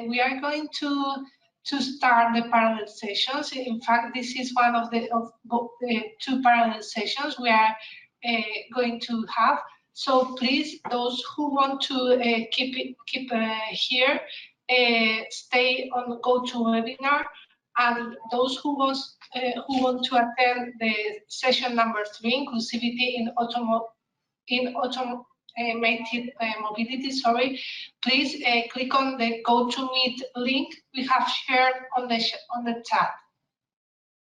we are going to start the parallel sessions. In fact, this is one of the two parallel sessions we are going to have. So please, those who want to keep here, stay on GoToWebinar, and those who want to attend the session number 3, inclusivity in automated mobility, sorry, please click on the GoToMeet link we have shared on the chat.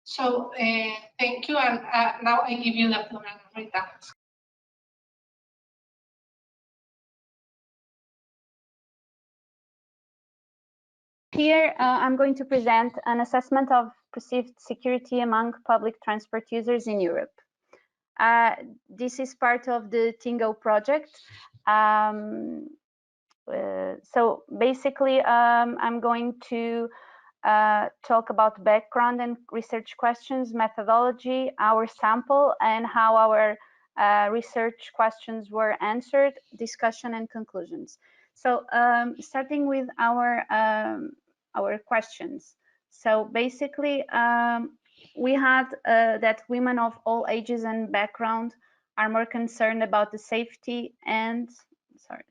So thank you, and now I give you the floor, Rita. Here, I'm going to present an assessment of perceived security among public transport users in Europe. This is part of the TInnGO project. So basically, I'm going to talk about background and research questions, methodology, our sample, and how our research questions were answered, discussion and conclusions. So starting with our questions. So basically, we had that women of all ages and background are more concerned about the safety and, sorry,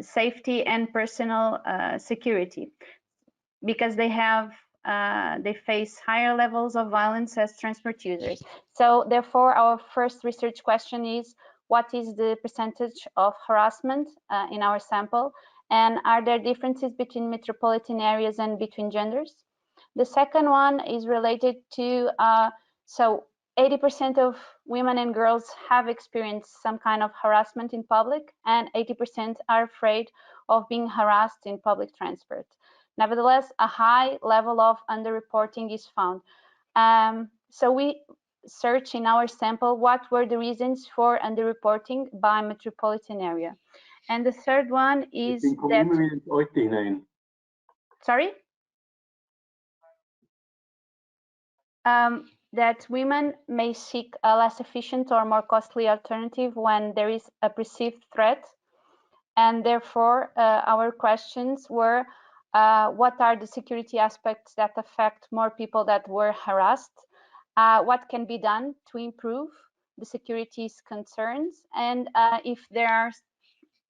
safety and personal security, because they have they face higher levels of violence as transport users. So therefore, our first research question is, what is the percentage of harassment in our sample, and are there differences between metropolitan areas and between genders? The second one is related to so 80% of women and girls have experienced some kind of harassment in public, and 80% are afraid of being harassed in public transport. Nevertheless, a high level of underreporting is found. So we search in our sample what were the reasons for underreporting by metropolitan area. And the third one is that... Sorry? That women may seek a less efficient or more costly alternative when there is a perceived threat. And therefore, our questions were, what are the security aspects that affect more people that were harassed? What can be done to improve the security concerns? And if there are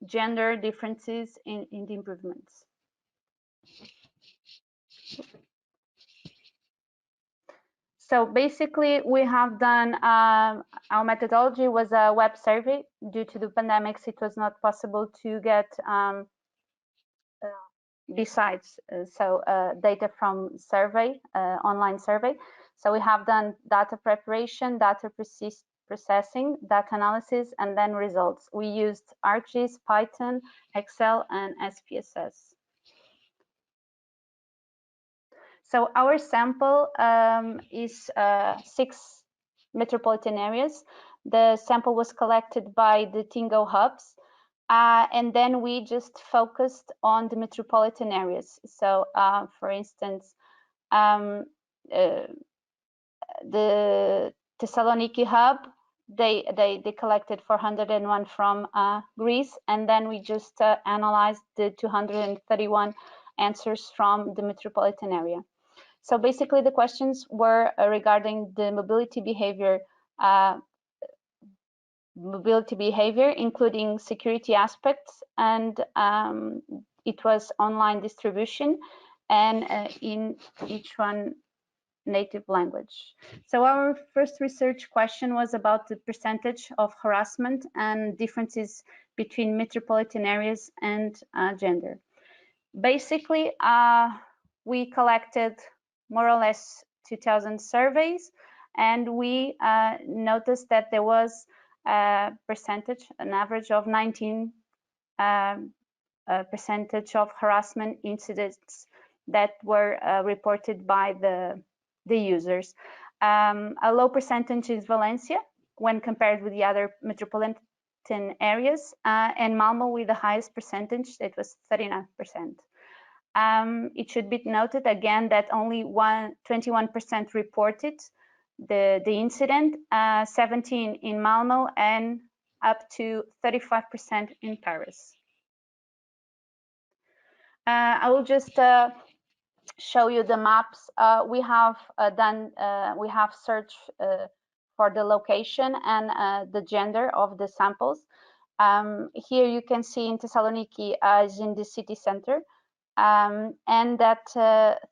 gender differences in the improvements. So basically, we have done, our methodology was a web survey. Due to the pandemics, it was not possible to get besides data from survey, online survey. So we have done data preparation, data processing, data analysis, and then results. We used ArcGIS, Python, Excel, and SPSS. So our sample is 6 metropolitan areas. The sample was collected by the TInnGO hubs, and then we just focused on the metropolitan areas. So, for instance, the Thessaloniki hub, they collected 401 from Greece, and then we just analyzed the 231 answers from the metropolitan area. So basically, the questions were regarding the mobility behavior, including security aspects, and it was online distribution, and in each one native language. So our first research question was about the percentage of harassment and differences between metropolitan areas and gender. Basically, we collected more or less 2,000 surveys, and we noticed that there was a percentage, an average of 19% of harassment incidents that were reported by the users. A low percentage is Valencia when compared with the other metropolitan areas, and Malmo with the highest percentage, it was 39%. It should be noted again that only 21% reported the incident, 17% in Malmo, and up to 35% in Paris. I will just show you the maps. We have searched for the location and the gender of the samples. Here you can see in Thessaloniki as in the city center, and that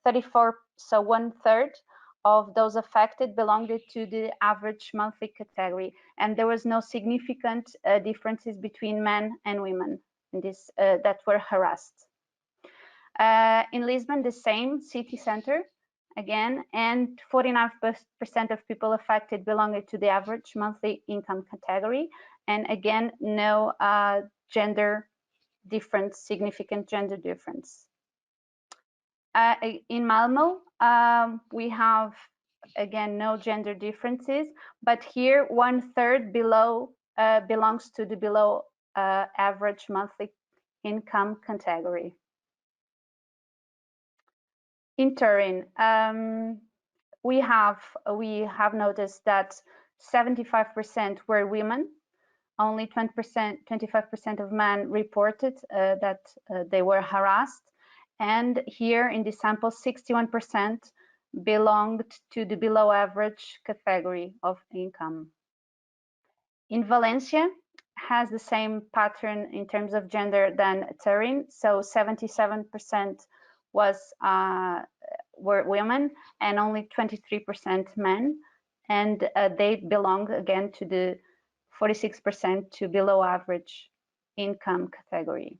34, so 1/3 of those affected belonged to the average monthly category, and there was no significant differences between men and women in this that were harassed. In Lisbon, the same city center again, and 49% of people affected belonged to the average monthly income category, and again, no gender difference, significant gender difference. In Malmo, we have again no gender differences, but here 1/3 below belongs to the below average monthly income category. In Turin, we have noticed that 75% were women. Only 25% of men reported that they were harassed. And here in the sample, 61% belonged to the below average category of income. In Valencia, has the same pattern in terms of gender than Turin. So 77% were women and only 23% men. And they belong again to the 46% to below average income category.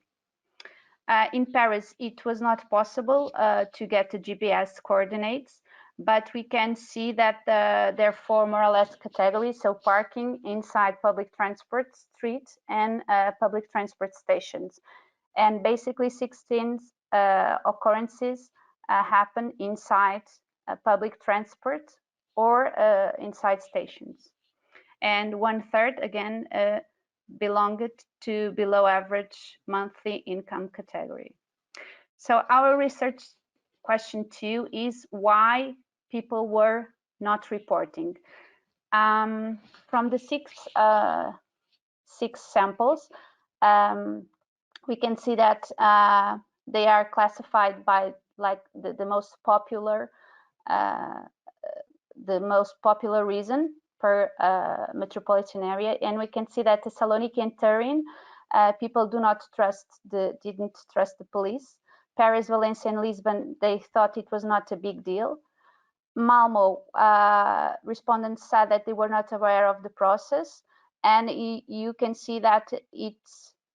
In Paris, it was not possible to get the GPS coordinates, but we can see that there are four more or less categories. So parking inside public transport streets and public transport stations. And basically 16 occurrences happen inside public transport or inside stations. And 1/3 again belonged to below average monthly income category. So our research question 2 is why people were not reporting. From the six samples, we can see that they are classified by like the most popular reason per metropolitan area, and we can see that Thessaloniki and Turin, people didn't trust the police. Paris, Valencia, and Lisbon, they thought it was not a big deal. Malmo, respondents said that they were not aware of the process, and you can see that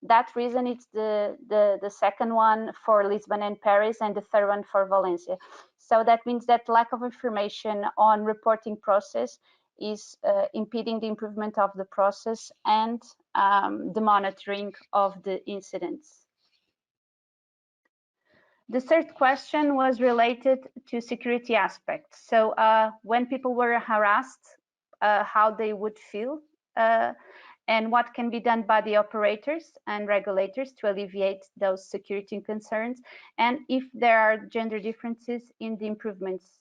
that reason it's the second one for Lisbon and Paris, and the third one for Valencia. So that means that lack of information on reporting process is impeding the improvement of the process and the monitoring of the incidents. The third question was related to security aspects. So when people were harassed, how they would feel and what can be done by the operators and regulators to alleviate those security concerns, and if there are gender differences in the improvements.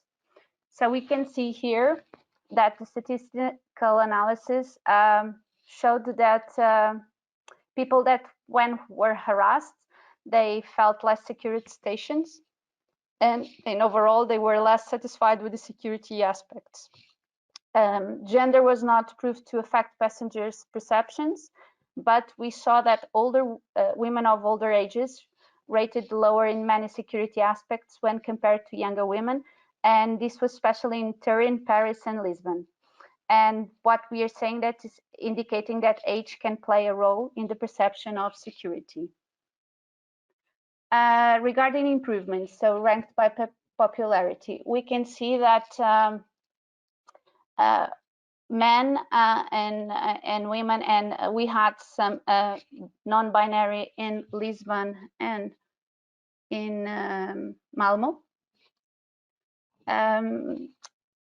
So we can see here that the statistical analysis showed that people that when were harassed, they felt less secure at stations, and overall they were less satisfied with the security aspects. Gender was not proved to affect passengers' perceptions, but we saw that older women of older ages rated lower in many security aspects when compared to younger women, and this was especially in Turin, Paris, and Lisbon. And what we are saying that is indicating that age can play a role in the perception of security. Regarding improvements, so ranked by popularity, we can see that men and women, and we had some non-binary in Lisbon and in Malmo.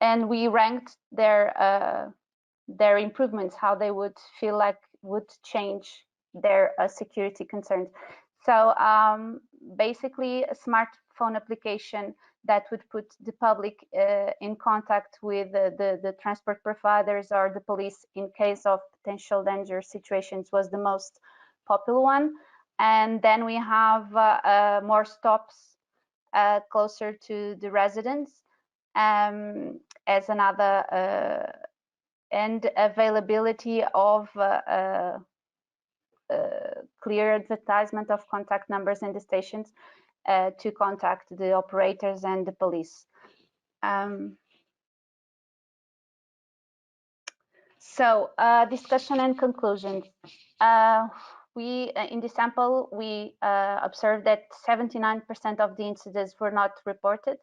And we ranked their improvements, how they would feel like would change their security concerns. So basically a smartphone application that would put the public in contact with the transport providers or the police in case of potential danger situations was the most popular one. And then we have more stops closer to the residents as another, and availability of clear advertisement of contact numbers in the stations to contact the operators and the police. So discussion and conclusions. In the sample, we observed that 79% of the incidents were not reported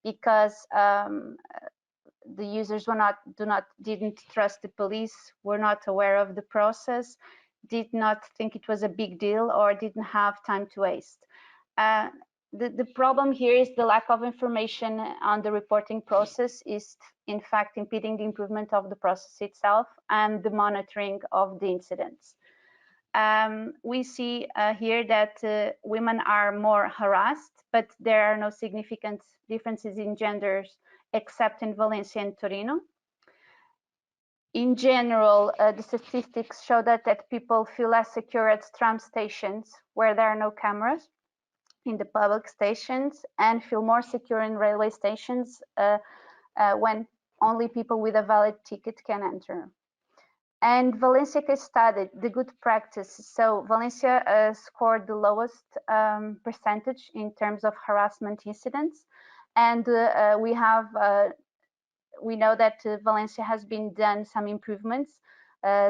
because the users didn't trust the police, were not aware of the process, did not think it was a big deal, or didn't have time to waste. The problem here is the lack of information on the reporting process is in fact impeding the improvement of the process itself and the monitoring of the incidents. We see here that women are more harassed, but there are no significant differences in genders except in Valencia and Torino. In general, the statistics show that people feel less secure at tram stations where there are no cameras in the public stations, and feel more secure in railway stations when only people with a valid ticket can enter. And Valencia case study, the good practice. So Valencia scored the lowest percentage in terms of harassment incidents. And we know that Valencia has been done some improvements.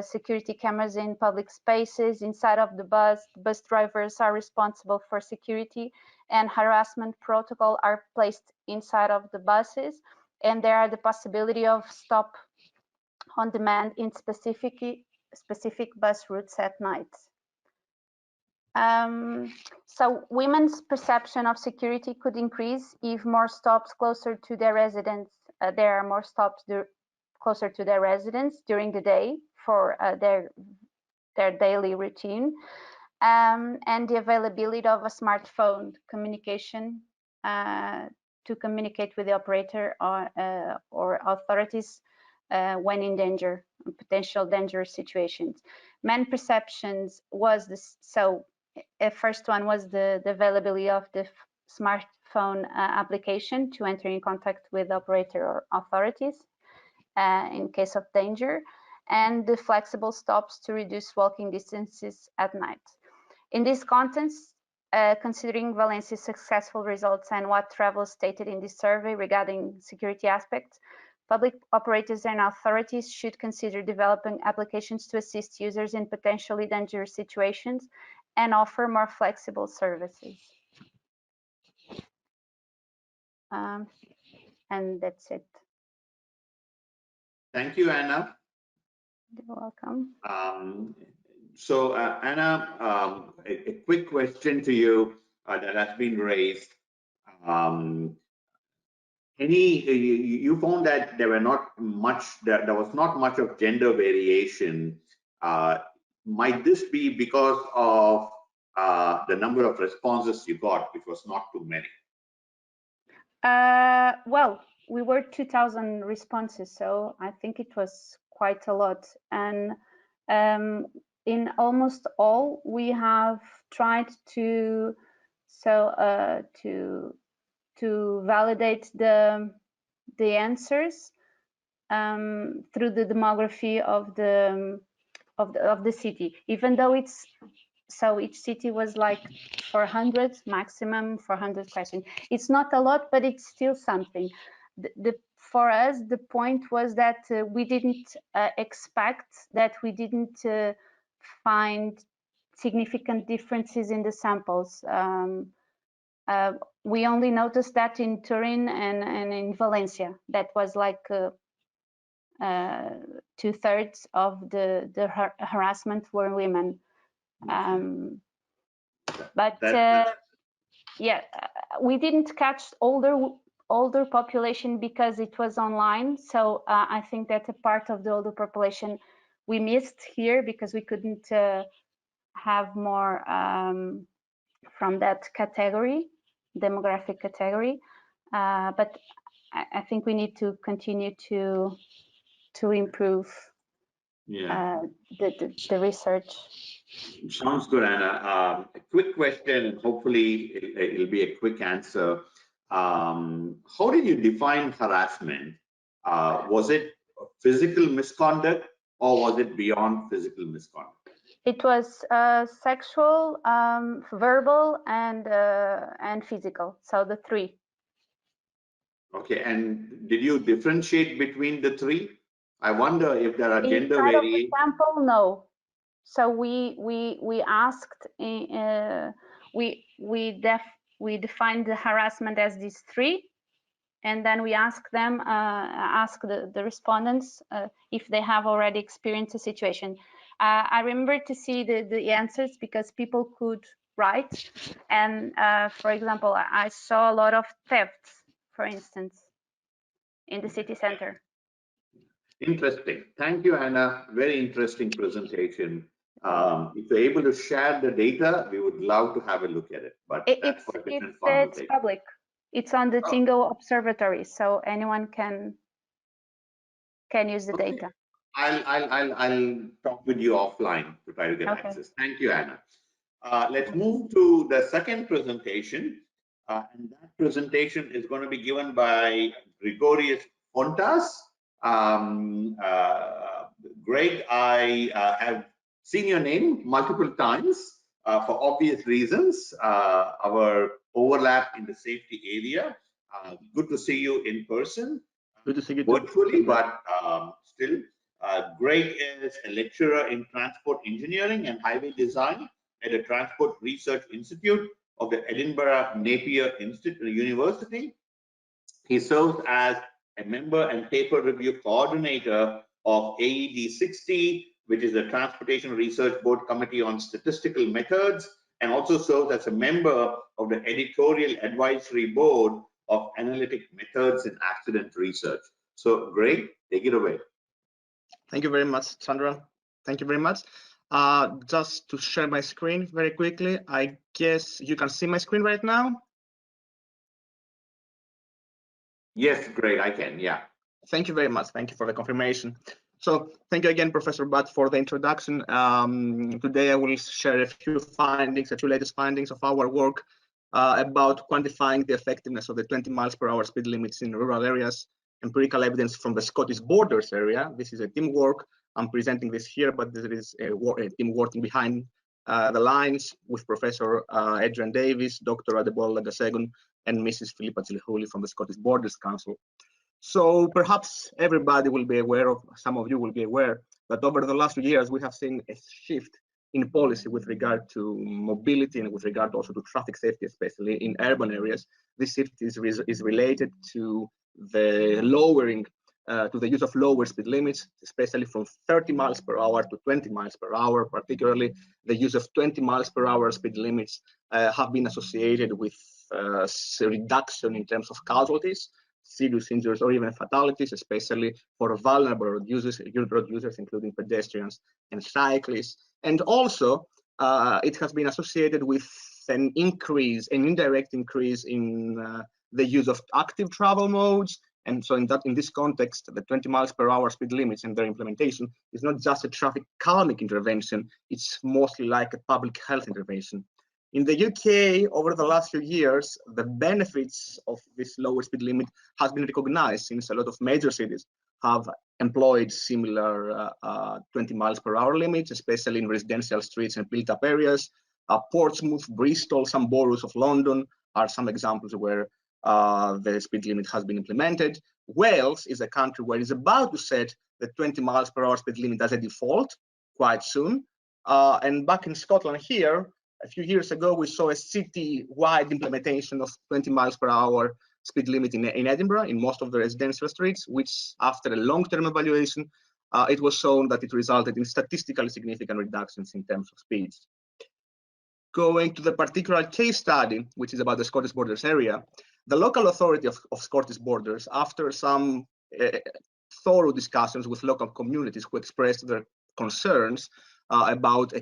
Security cameras in public spaces, inside of the bus drivers are responsible for security, and harassment protocol are placed inside of the buses. And there are the possibility of stop on demand in specific bus routes at night. So women's perception of security could increase if more stops closer to their residence. There are more stops closer to their residence during the day for their daily routine, and the availability of a smartphone communication to communicate with the operator or authorities when in danger, potential dangerous situations. Men perceptions was this. So first one was the availability of the smartphone application to enter in contact with operator or authorities in case of danger, and the flexible stops to reduce walking distances at night. In this context, considering Valencia's successful results and what travelers stated in this survey regarding security aspects, public operators and authorities should consider developing applications to assist users in potentially dangerous situations and offer more flexible services. And that's it. Thank you, Anna. You're welcome. Anna, a quick question to you that has been raised. You found that there was not much of gender variation. Might this be because of the number of responses you got, which was not too many? Well, we were 2,000 responses, so I think it was quite a lot. And in almost all, we have tried to validate the answers through the demography of the city, even though it's so each city was like 400 maximum 400 questions. It's not a lot, but it's still something. For us, the point was that we didn't expect that we didn't find significant differences in the samples. We only noticed that in Turin and in Valencia. That was like 2/3 of the harassment were women. Yeah, we didn't catch older population because it was online. So I think that a part of the older population we missed here because we couldn't have more from that category, demographic category. But I think we need to continue to improve the research. Sounds good, Anna. A quick question, and hopefully it'll be a quick answer. How did you define harassment? Was it physical misconduct, or was it beyond physical misconduct? It was sexual, verbal, and physical. So the three. Okay, and did you differentiate between the three? I wonder if there are gender Inside variations. of the sample, no. So we asked, we defined the harassment as these three, and then we asked them, the respondents if they have already experienced a situation. I remember to see the answers because people could write, and for example, I saw a lot of thefts, for instance, in the city center. Interesting. Thank you, Anna. Very interesting presentation. If you're able to share the data, we would love to have a look at it. But that's for a different it's public. It's on the TInnGO observatory, so anyone can use the data. I'll talk with you offline to try to get access. Thank you, Anna. Let's move to the second presentation, and that presentation is going to be given by Grigorios Fountas. Greg, I have seen your name multiple times for obvious reasons. Our overlap in the safety area. Good to see you in person. Good to see you virtually, but still. Greg is a lecturer in transport engineering and highway design at the Transport Research Institute of the Edinburgh Napier University. He serves as a member and paper review coordinator of AED 60, which is the Transportation Research Board Committee on Statistical Methods, and also serves as a member of the editorial advisory board of Analytic Methods in Accident Research. So, Greg, take it away. Thank you very much, Sandra. Thank you very much. Just to share my screen very quickly, I guess you can see my screen right now. Yes, great, I can, yeah. Thank you very much. Thank you for the confirmation. So thank you again, Professor Butt, for the introduction. Today I will share a few findings, a few latest findings of our work about quantifying the effectiveness of the 20 miles per hour speed limits in rural areas, empirical evidence from the Scottish borders area. This is a team work. I'm presenting this here, but there is a team working behind the lines with Professor Adrian Davis, Dr. Adebola Gasegun, and Mrs. Philippa Chilihuli from the Scottish Borders Council. So perhaps everybody will be aware of, some of you will be aware, that over the last few years, we have seen a shift in policy with regard to mobility and with regard also to traffic safety, especially in urban areas. This shift is related to the lowering, to the use of lower speed limits, especially from 30 miles per hour to 20 miles per hour. Particularly, the use of 20 miles per hour speed limits have been associated with a reduction in terms of casualties, serious injuries, or even fatalities, especially for vulnerable road users, including pedestrians and cyclists. And also, it has been associated with an indirect increase in the use of active travel modes. And so in this context, the 20 miles per hour speed limits and their implementation is not just a traffic calming intervention, it's mostly like a public health intervention. In the UK, over the last few years, the benefits of this lower speed limit has been recognized, since a lot of major cities have employed similar 20 miles per hour limits, especially in residential streets and built up areas. Portsmouth, Bristol, some boroughs of London are some examples where the speed limit has been implemented. Wales is a country where it's about to set the 20 miles per hour speed limit as a default quite soon. And back in Scotland here, a few years ago, we saw a city-wide implementation of 20 miles per hour speed limit in Edinburgh, in most of the residential streets, which after a long-term evaluation, it was shown that it resulted in statistically significant reductions in terms of speeds. Going to the particular case study, which is about the Scottish Borders area, the local authority of Scottish Borders, after some thorough discussions with local communities who expressed their concerns about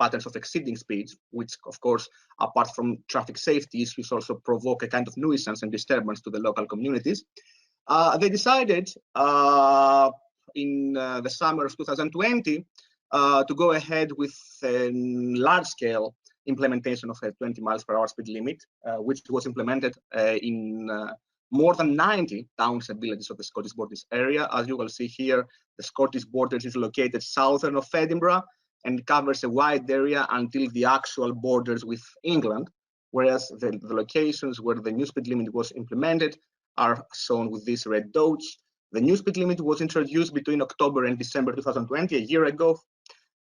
patterns of exceeding speeds, which of course, apart from traffic safety issues, also provoke a kind of nuisance and disturbance to the local communities. They decided in the summer of 2020 to go ahead with a large-scale implementation of a 20 miles per hour speed limit, which was implemented in more than 90 towns and villages of the Scottish Borders area. As you will see here, the Scottish Borders is located southern of Edinburgh and covers a wide area until the actual borders with England, whereas the locations where the new speed limit was implemented are shown with these red dots. The new speed limit was introduced between October and December 2020, a year ago,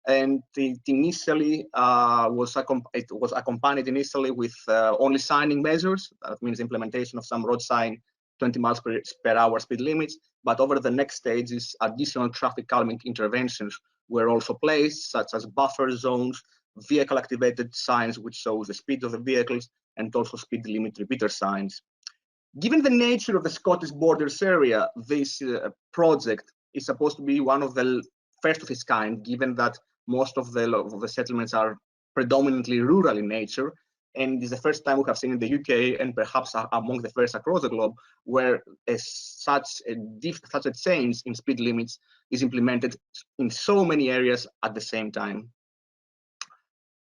and it initially was accompanied initially with only signing measures. That means implementation of some road sign 20 miles per hour speed limits. But over the next stages, additional traffic calming interventions were also placed, such as buffer zones, vehicle activated signs which shows the speed of the vehicles, and also speed limit repeater signs. Given the nature of the Scottish Borders area, this project is supposed to be one of the first of its kind, given that most of the settlements are predominantly rural in nature, and it's the first time we have seen in the UK, and perhaps among the first across the globe, where such a change in speed limits is implemented in so many areas at the same time.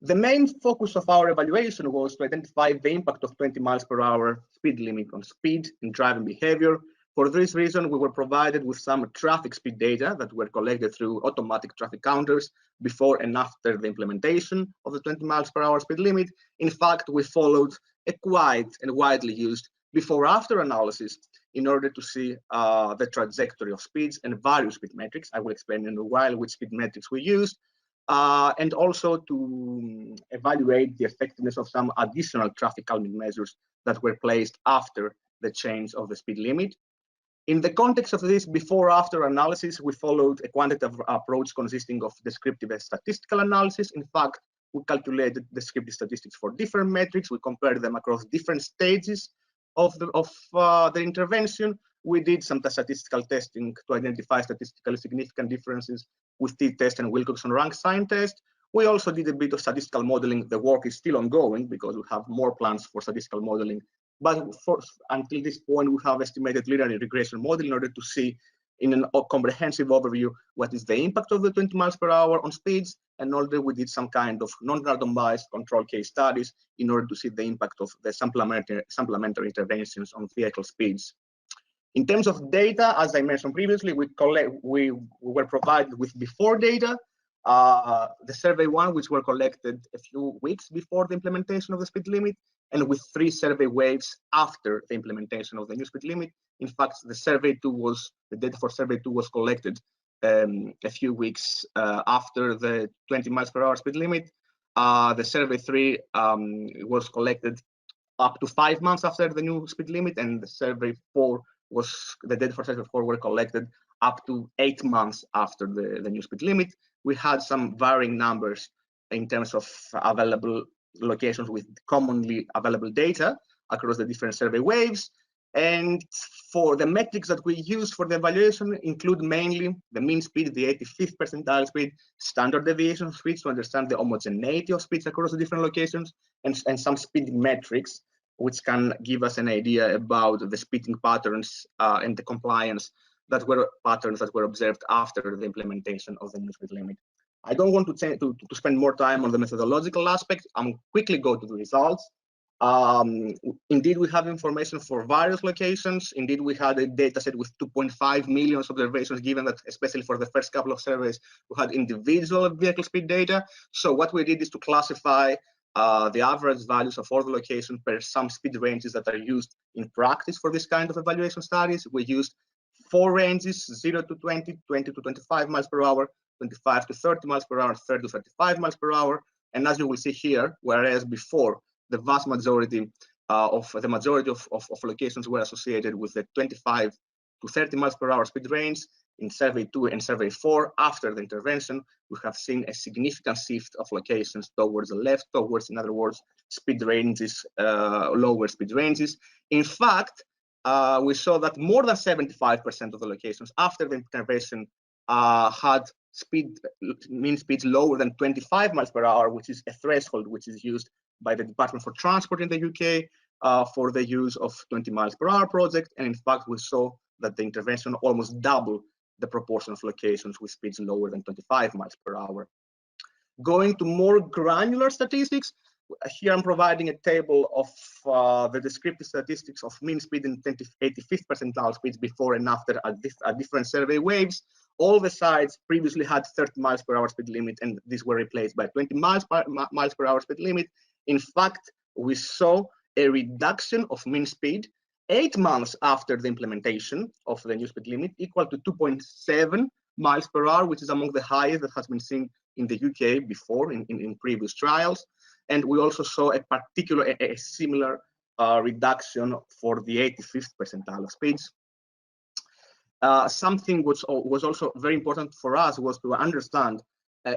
The main focus of our evaluation was to identify the impact of 20 miles per hour speed limit on speed and driving behavior. For this reason, we were provided with some traffic speed data that were collected through automatic traffic counters before and after the implementation of the 20 miles per hour speed limit. In fact, we followed a quite and widely used before-after analysis in order to see the trajectory of speeds and various speed metrics. I will explain in a while which speed metrics we used. And also to evaluate the effectiveness of some additional traffic calming measures that were placed after the change of the speed limit. In the context of this before-after analysis, we followed a quantitative approach consisting of descriptive and statistical analysis. In fact, we calculated descriptive statistics for different metrics. We compared them across different stages of the intervention. We did some statistical testing to identify statistically significant differences with t-test and Wilcoxon rank sign test. We also did a bit of statistical modeling. The work is still ongoing because we have more plans for statistical modeling. But until this point, we have estimated linear regression model in order to see in a comprehensive overview what is the impact of the 20 miles per hour on speeds. And also we did some kind of non-randomized control case studies in order to see the impact of the supplementary interventions on vehicle speeds. In terms of data, as I mentioned previously, we were provided with before data, the survey one, which were collected a few weeks before the implementation of the speed limit, and with 3 survey waves after the implementation of the new speed limit. In fact, the data for survey 2 was collected a few weeks after the 20 miles per hour speed limit. The survey 3 was collected up to 5 months after the new speed limit, and the survey 4 the data for survey 4 were collected up to 8 months after the new speed limit. We had some varying numbers in terms of available locations with commonly available data across the different survey waves. And for the metrics that we used for the evaluation include mainly the mean speed, the 85th percentile speed, standard deviation of speeds to understand the homogeneity of speeds across the different locations, and some speed metrics, which can give us an idea about the speeding patterns and the compliance patterns that were observed after the implementation of the new speed limit. I don't want to spend more time on the methodological aspect. I'm quickly go to the results. Indeed, we have information for various locations. Indeed, we had a data set with 2.5 million observations, given that, especially for the first couple of surveys, we had individual vehicle speed data. So what we did is to classify the average values of all the locations per some speed ranges that are used in practice for this kind of evaluation studies. We used 4 ranges, 0 to 20, 20 to 25 miles per hour, 25 to 30 miles per hour, 30 to 35 miles per hour. And as you will see here, whereas before the vast majority of locations were associated with the 25 to 30 miles per hour speed range, in survey 2 and survey 4, after the intervention, we have seen a significant shift of locations towards the left, towards, in other words, speed ranges, lower speed ranges. In fact, we saw that more than 75% of the locations after the intervention had mean speeds lower than 25 miles per hour, which is a threshold which is used by the Department for Transport in the UK for the use of 20 miles per hour project. And in fact, we saw that the intervention almost doubled the proportion of locations with speeds lower than 25 miles per hour. Going to more granular statistics, here I'm providing a table of the descriptive statistics of mean speed in 85th percentile speeds before and after at different survey waves. All the sites previously had 30 miles per hour speed limit, and these were replaced by 20 miles per hour speed limit. In fact, we saw a reduction of mean speed 8 months after the implementation of the new speed limit, equal to 2.7 miles per hour, which is among the highest that has been seen in the UK before in previous trials. And we also saw a similar reduction for the 85th percentile of speeds. Something which was also very important for us was to understand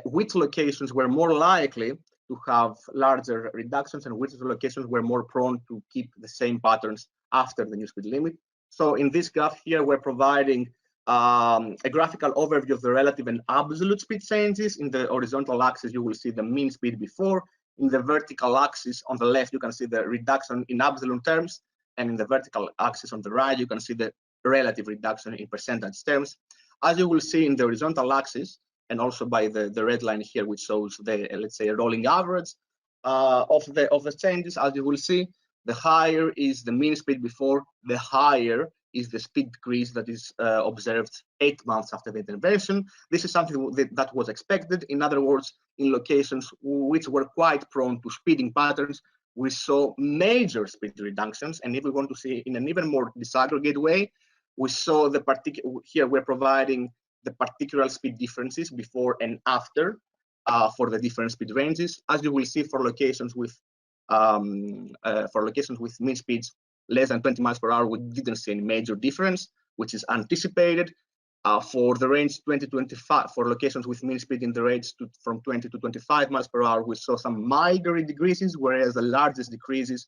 which locations were more likely to have larger reductions and which locations were more prone to keep the same patterns after the new speed limit. So in this graph here, we're providing a graphical overview of the relative and absolute speed changes. In the horizontal axis, you will see the mean speed before. In the vertical axis on the left, you can see the reduction in absolute terms. And in the vertical axis on the right, you can see the relative reduction in percentage terms. As you will see in the horizontal axis, and also by the red line here, which shows the, let's say, rolling average of the changes, as you will see, the higher is the mean speed before, the higher is the speed decrease that is observed 8 months after the intervention. This is something that was expected. In other words, in locations which were quite prone to speeding patterns, we saw major speed reductions. And if we want to see in an even more disaggregate way, we saw the particular, here we're providing the particular speed differences before and after for the different speed ranges. As you will see for locations with mean speeds less than 20 miles per hour, we didn't see any major difference, which is anticipated. For the range 20 to 25, for locations with mean speed in the range from 20 to 25 miles per hour, we saw some milder decreases, whereas the largest decreases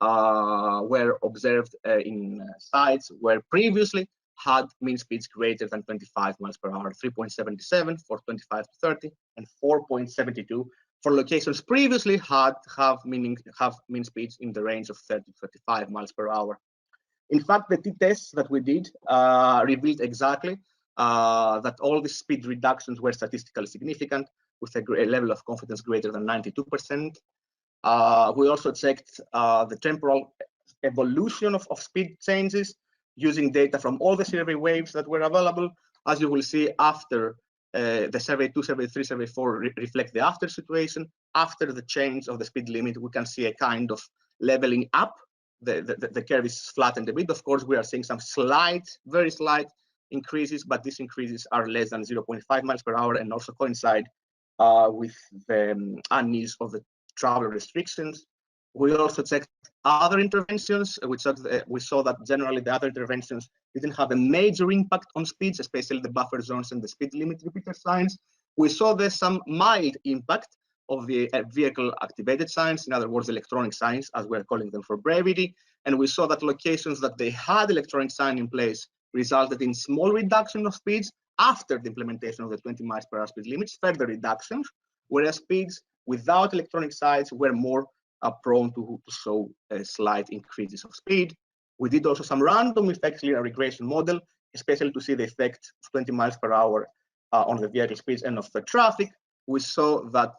were observed in sites where previously had mean speeds greater than 25 miles per hour, 3.77 for 25 to 30 and 4.72 for locations previously have mean speeds in the range of 30 to 35 miles per hour. In fact, the t-tests that we did revealed exactly that all the speed reductions were statistically significant with a level of confidence greater than 92%. We also checked the temporal evolution of speed changes using data from all the survey waves that were available. As you will see, after the survey 2, survey 3, survey 4 reflect the after situation. After the change of the speed limit, we can see a kind of leveling up. The curve is flattened a bit. Of course, we are seeing some slight, very slight increases, but these increases are less than 0.5 miles per hour and also coincide with the unease of the travel restrictions. We also checked other interventions. We saw that generally the other interventions didn't have a major impact on speeds, especially the buffer zones and the speed limit repeater signs. We saw there's some mild impact of the vehicle activated signs, in other words, electronic signs, as we're calling them for brevity. And we saw that locations that they had electronic sign in place resulted in small reduction of speeds after the implementation of the 20 miles per hour speed limits, further reductions, whereas speeds without electronic signs were more prone to show slight increases of speed. We did also some random effect linear regression model, especially to see the effect of 20 miles per hour on the vehicle speeds and of the traffic. We saw that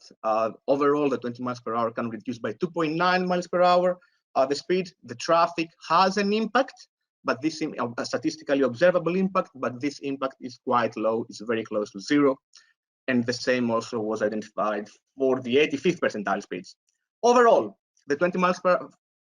overall the 20 miles per hour can reduce by 2.9 miles per hour the speed. The traffic has an impact, but this is a statistically observable impact, but this impact is quite low, it's very close to zero. And the same also was identified for the 85th percentile speeds. Overall, the 20 miles per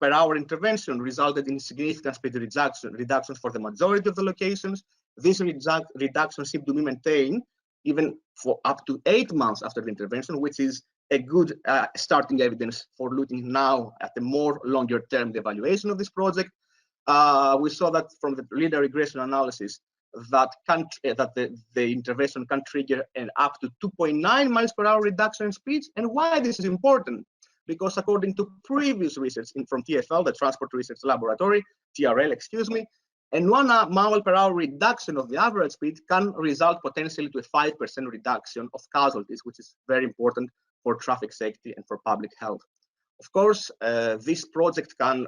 hour intervention resulted in significant speed reductions for the majority of the locations. These reductions seem to be maintained even for up to 8 months after the intervention, which is a good starting evidence for looking now at the more longer term evaluation of this project. We saw that from the linear regression analysis that the intervention can trigger an up to 2.9 miles per hour reduction in speeds. And why this is important? Because according to previous research from TFL, the Transport Research Laboratory, TRL, excuse me, and 1 mile per hour reduction of the average speed can result potentially to a 5% reduction of casualties, which is very important for traffic safety and for public health. Of course, this project can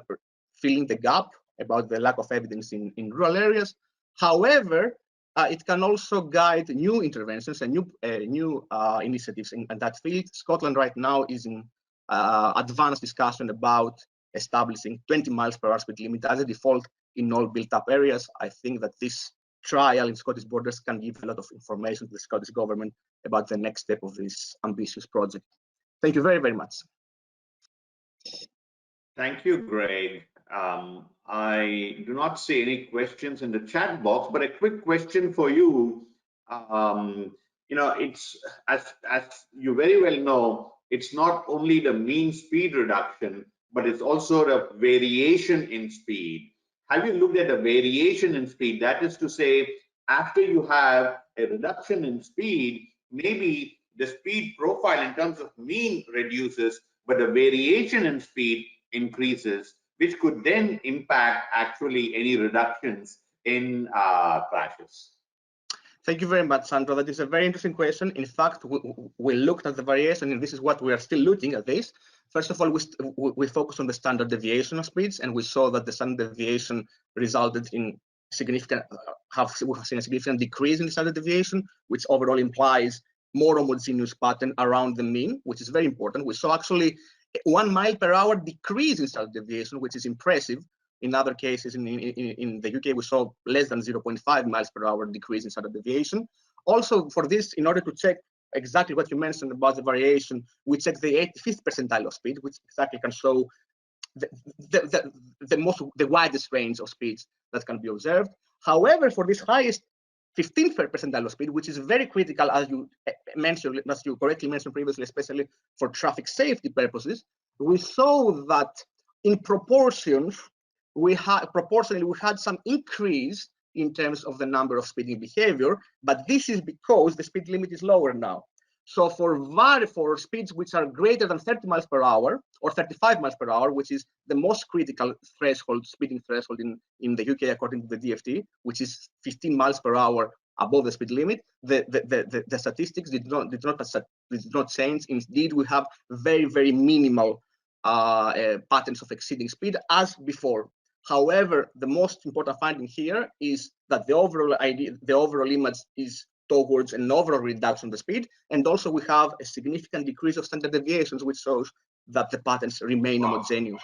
fill in the gap about the lack of evidence in rural areas. However, it can also guide new interventions and new initiatives in that field. Scotland right now is in advanced discussion about establishing 20 miles per hour speed limit as a default in all built-up areas. I think that this trial in Scottish borders can give a lot of information to the Scottish government about the next step of this ambitious project. Thank you very, very much. Thank you, Greg. I do not see any questions in the chat box, but a quick question for you. You know, it's as you very well know, it's not only the mean speed reduction, but it's also the variation in speed. Have you looked at the variation in speed? That is to say, after you have a reduction in speed, maybe the speed profile in terms of mean reduces, but the variation in speed increases, which could then impact actually any reductions in crashes. Thank you very much, Sandra. That is a very interesting question. In fact, we looked at the variation, and this is what we are still looking at this. First of all, we focused on the standard deviation of speeds, and we saw that the standard deviation resulted in significant, we have seen a significant decrease in the standard deviation, which overall implies more homogeneous pattern around the mean, which is very important. We saw actually 1 mile per hour decrease in standard deviation, which is impressive. In other cases, in the UK, we saw less than 0.5 miles per hour decrease in standard deviation. Also, for this, in order to check exactly what you mentioned about the variation, we checked the 85th percentile of speed, which exactly can show the widest range of speeds that can be observed. However, for this highest 15th percentile of speed, which is very critical, as you mentioned, as you correctly mentioned previously, especially for traffic safety purposes, we saw that in proportions, proportionally we had some increase in terms of the number of speeding behavior, but this is because the speed limit is lower now. So for speeds which are greater than 30 miles per hour or 35 miles per hour, which is the most critical threshold, speeding threshold in the UK according to the DFT, which is 15 miles per hour above the speed limit, the statistics did not change. Indeed, we have very, very minimal patterns of exceeding speed as before. However, the most important finding here is that the overall image is towards an overall reduction of the speed, and also we have a significant decrease of standard deviations, which shows that the patterns remain homogeneous.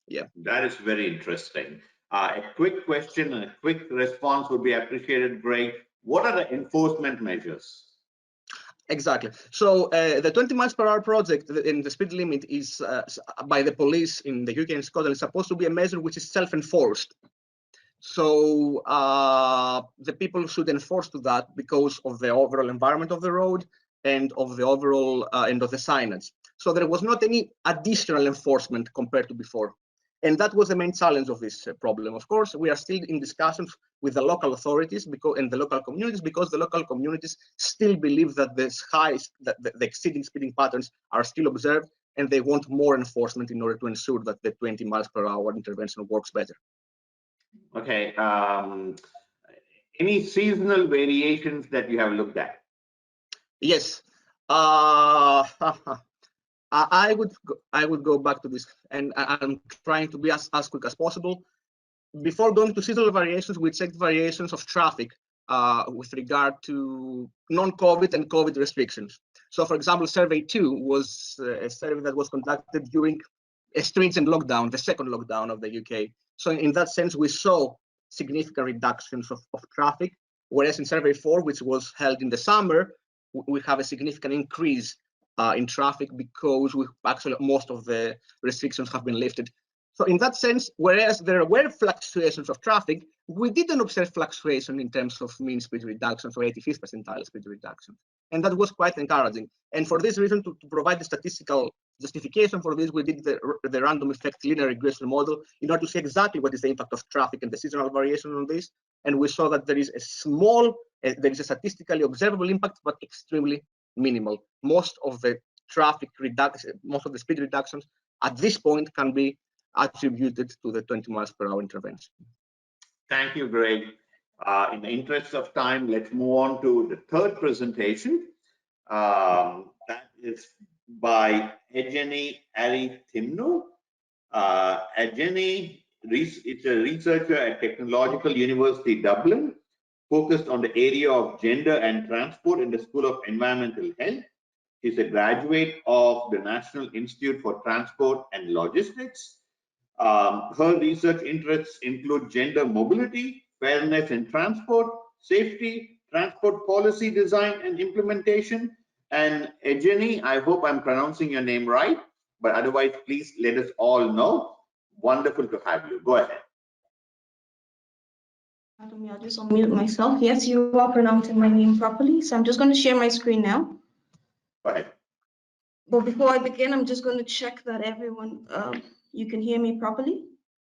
Yeah, that is very interesting. A quick question and a quick response would be appreciated, Greg. What are the enforcement measures? Exactly. So the 20 miles per hour project in the speed limit is by the police in the UK and Scotland is supposed to be a measure which is self-enforced. So the people should enforce to that because of the overall environment of the road and of the overall and of the signage. So there was not any additional enforcement compared to before. And that was the main challenge of this problem. Of course, we are still in discussions with the local authorities and the local communities, because the local communities still believe that the exceeding speeding patterns are still observed, and they want more enforcement in order to ensure that the 20 miles per hour intervention works better. Okay. Any seasonal variations that you have looked at? Yes. I would go back to this, and I'm trying to be as quick as possible. Before going to seasonal variations, we checked variations of traffic with regard to non-COVID and COVID restrictions. So, for example, survey 2 was a survey that was conducted during a stringent lockdown, the second lockdown of the UK. So, in that sense, we saw significant reductions of traffic, whereas in survey 4, which was held in the summer, we have a significant increase in traffic because most of the restrictions have been lifted. So in that sense, whereas there were fluctuations of traffic, we didn't observe fluctuation in terms of mean speed reductions or 85th percentile speed reductions. And that was quite encouraging. And for this reason, to provide the statistical justification for this, we did the random effect linear regression model in order to see exactly what is the impact of traffic and the seasonal variation on this. And we saw that there is a statistically observable impact, but extremely minimal. Most of the traffic reduction, most of the speed reductions at this point can be attributed to the 20 miles per hour intervention. Thank you, Greg. In the interest of time, let's move on to the third presentation. That is by Ajeni Thimnu. Ajeni is a researcher at Technological University Dublin. focused on the area of gender and transport in the School of Environmental Health. She's a graduate of the National Institute for Transport and Logistics. Her research interests include gender mobility, fairness in transport, safety, transport policy design and implementation. And Ajeni, I hope I'm pronouncing your name right, but otherwise, please let us all know. Wonderful to have you. Go ahead. I'll just unmute myself. Yes, you are pronouncing my name properly. So I'm just going to share my screen now. Go ahead. But before I begin, I'm just going to check that everyone, you can hear me properly.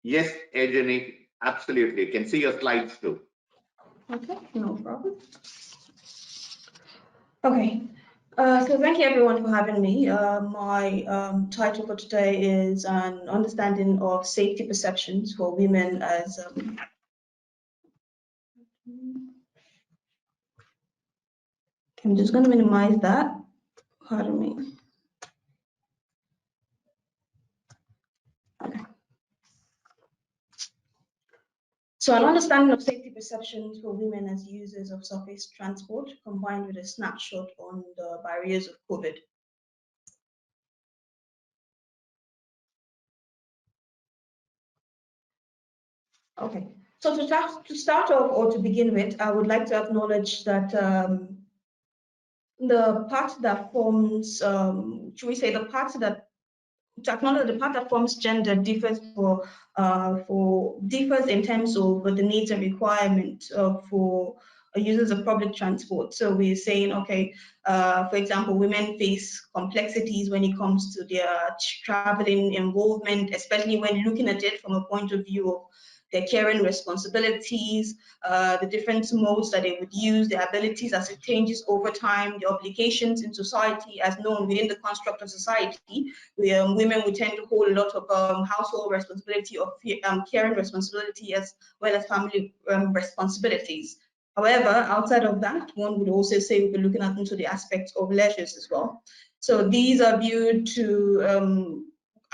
Yes, Ajeni, absolutely. You can see your slides too. Okay, no problem. Okay, so thank you everyone for having me. My title for today is an understanding of safety perceptions for women as I'm just going to minimize that. Pardon me. Okay. So an understanding of safety perceptions for women as users of surface transport, combined with a snapshot on the barriers of COVID. Okay, so to start off or to begin with, I would like to acknowledge that the part that forms, should we say, the part that to acknowledge the part that forms gender differs differs in terms of the needs and requirements for users of public transport. So we're saying, okay, for example, women face complexities when it comes to their traveling involvement, especially when looking at it from a point of view of their caring responsibilities, the different modes that they would use, their abilities as it changes over time, the obligations in society as known within the construct of society. Women would tend to hold a lot of household responsibility or caring responsibility as well as family responsibilities. However, outside of that, one would also say we'll be looking at into the aspects of leisures as well. So these are viewed to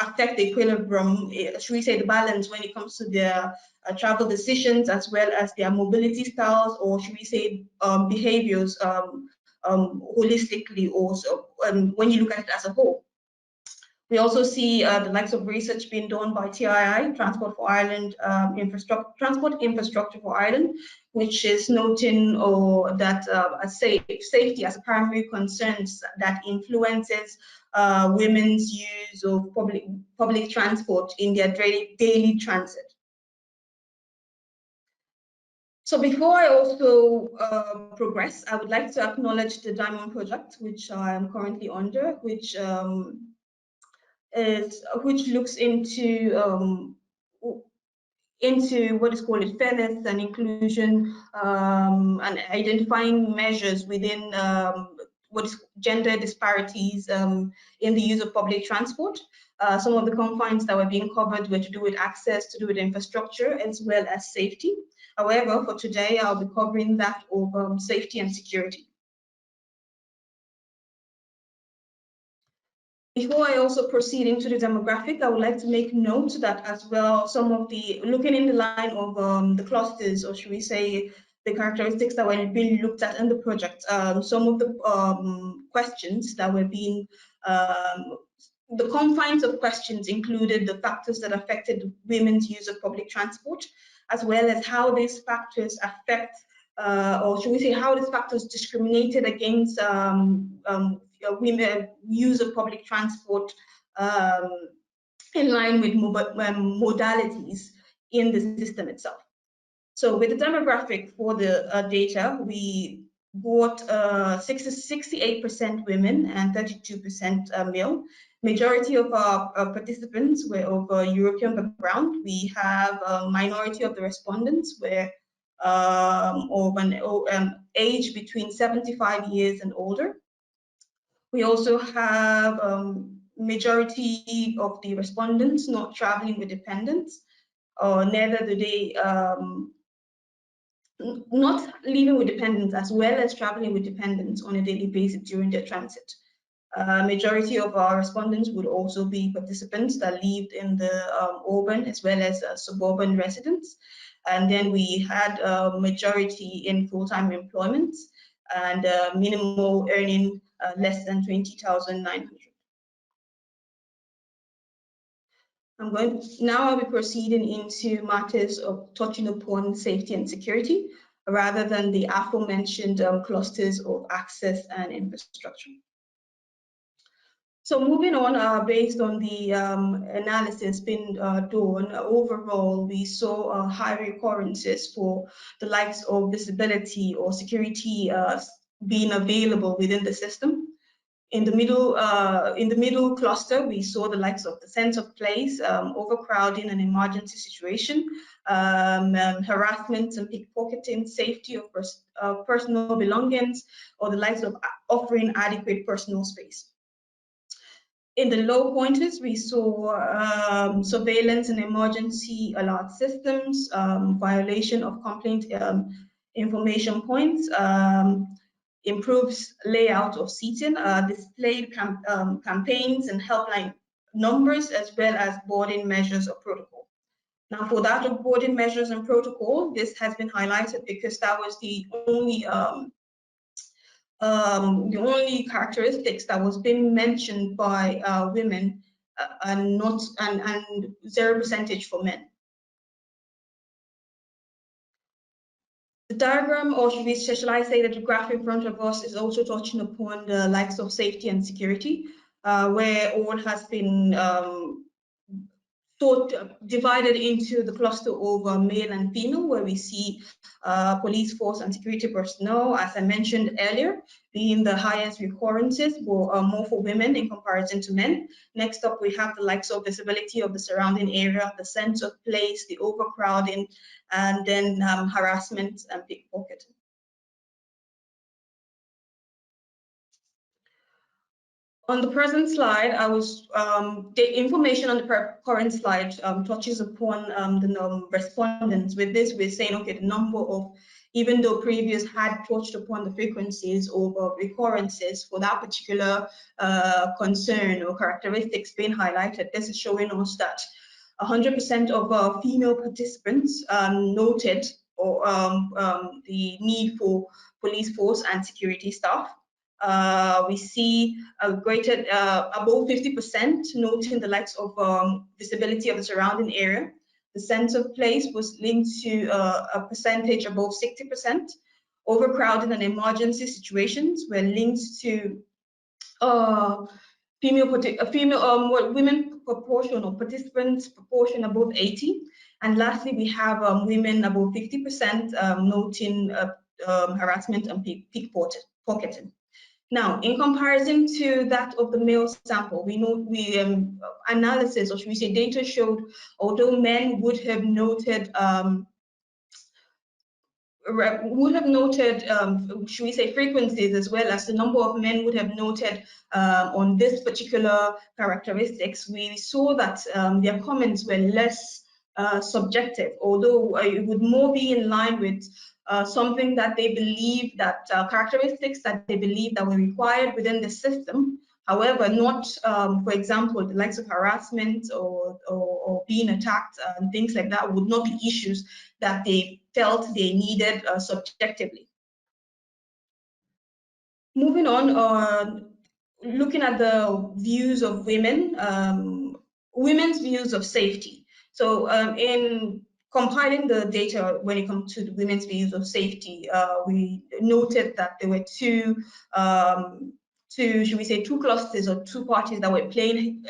affect the equilibrium, should we say the balance when it comes to their travel decisions as well as their mobility styles, or should we say behaviors holistically also when you look at it as a whole. We also see the likes of research being done by TII, Transport for Ireland, Transport Infrastructure for Ireland, which is noting that safety as a primary concern that influences women's use of public transport in their daily transit. So before I also progress, I would like to acknowledge the Diamond project, which I am currently under, which looks into what is called fairness and inclusion and identifying measures within what is gender disparities in the use of public transport. Some of the confines that were being covered were to do with access, to do with infrastructure, as well as safety. However, for today, I'll be covering that of safety and security. Before I also proceed into the demographic, I would like to make note that as well, some of the, looking in the line of the clusters, or should we say, the characteristics that were being looked at in the project, some of the questions that were being, the confines of questions included the factors that affected women's use of public transport, as well as how these factors affect, or should we say, how these factors discriminated against women use of public transport in line with modalities in the system itself. So with the demographic for the data, we got 68% women and 32% male. Majority of our participants were of European background. We have a minority of the respondents were of an age between 75 years and older. We also have majority of the respondents not traveling with dependents, or neither do they not living with dependents as well as traveling with dependents on a daily basis during their transit. Majority of our respondents would also be participants that lived in the urban as well as suburban residents. and then we had a majority in full-time employment and minimal earning less than 20,900. I'll be proceeding into matters of touching upon safety and security rather than the aforementioned clusters of access and infrastructure. So moving on, based on the analysis being done, overall, we saw high recurrences for the likes of visibility or security being available within the system. In the middle cluster, we saw the likes of the sense of place, overcrowding and emergency situation, harassment and pickpocketing, safety of personal belongings, or the likes of offering adequate personal space. In the low pointers, we saw surveillance and emergency alert systems, violation of complaint information points, improves layout of seating, displayed campaigns and helpline numbers, as well as boarding measures of protocol. Now, for that of boarding measures and protocol, this has been highlighted because that was the only characteristics that was being mentioned by women and 0% for men. The diagram, or shall I say that the graph in front of us, is also touching upon the likes of safety and security, where all has been divided into the cluster of male and female, where we see police force and security personnel, as I mentioned earlier, being the highest recurrences, more for women in comparison to men. Next up, we have the likes of visibility of the surrounding area, the sense of place, the overcrowding, and then harassment and pickpocketing. On the present slide, the information on the current slide touches upon the respondents. With this, we're saying, okay, the number of, even though previous had touched upon the frequencies of recurrences for that particular concern or characteristics being highlighted, this is showing us that 100% of female participants noted the need for police force and security staff. We see a greater, above 50% noting the likes of visibility of the surrounding area. The sense of place was linked to a percentage above 60%. Overcrowding and emergency situations were linked to women proportion or participants proportion above 80. And lastly, we have women above 50% noting harassment and pickpocketing. Now, in comparison to that of the male sample, we know analysis, or should we say data, showed although men would have noted should we say frequencies, as well as the number of men would have noted on this particular characteristics, we saw that their comments were less subjective, although it would more be in line with something that they believe, that characteristics that they believe that were required within the system. However, not, for example, the likes of harassment or being attacked and things like that would not be issues that they felt they needed subjectively. Moving on, looking at the views of women, women's views of safety. So in compiling the data when it comes to the women's views of safety, we noted that there were two, should we say, two clusters or two parties that were playing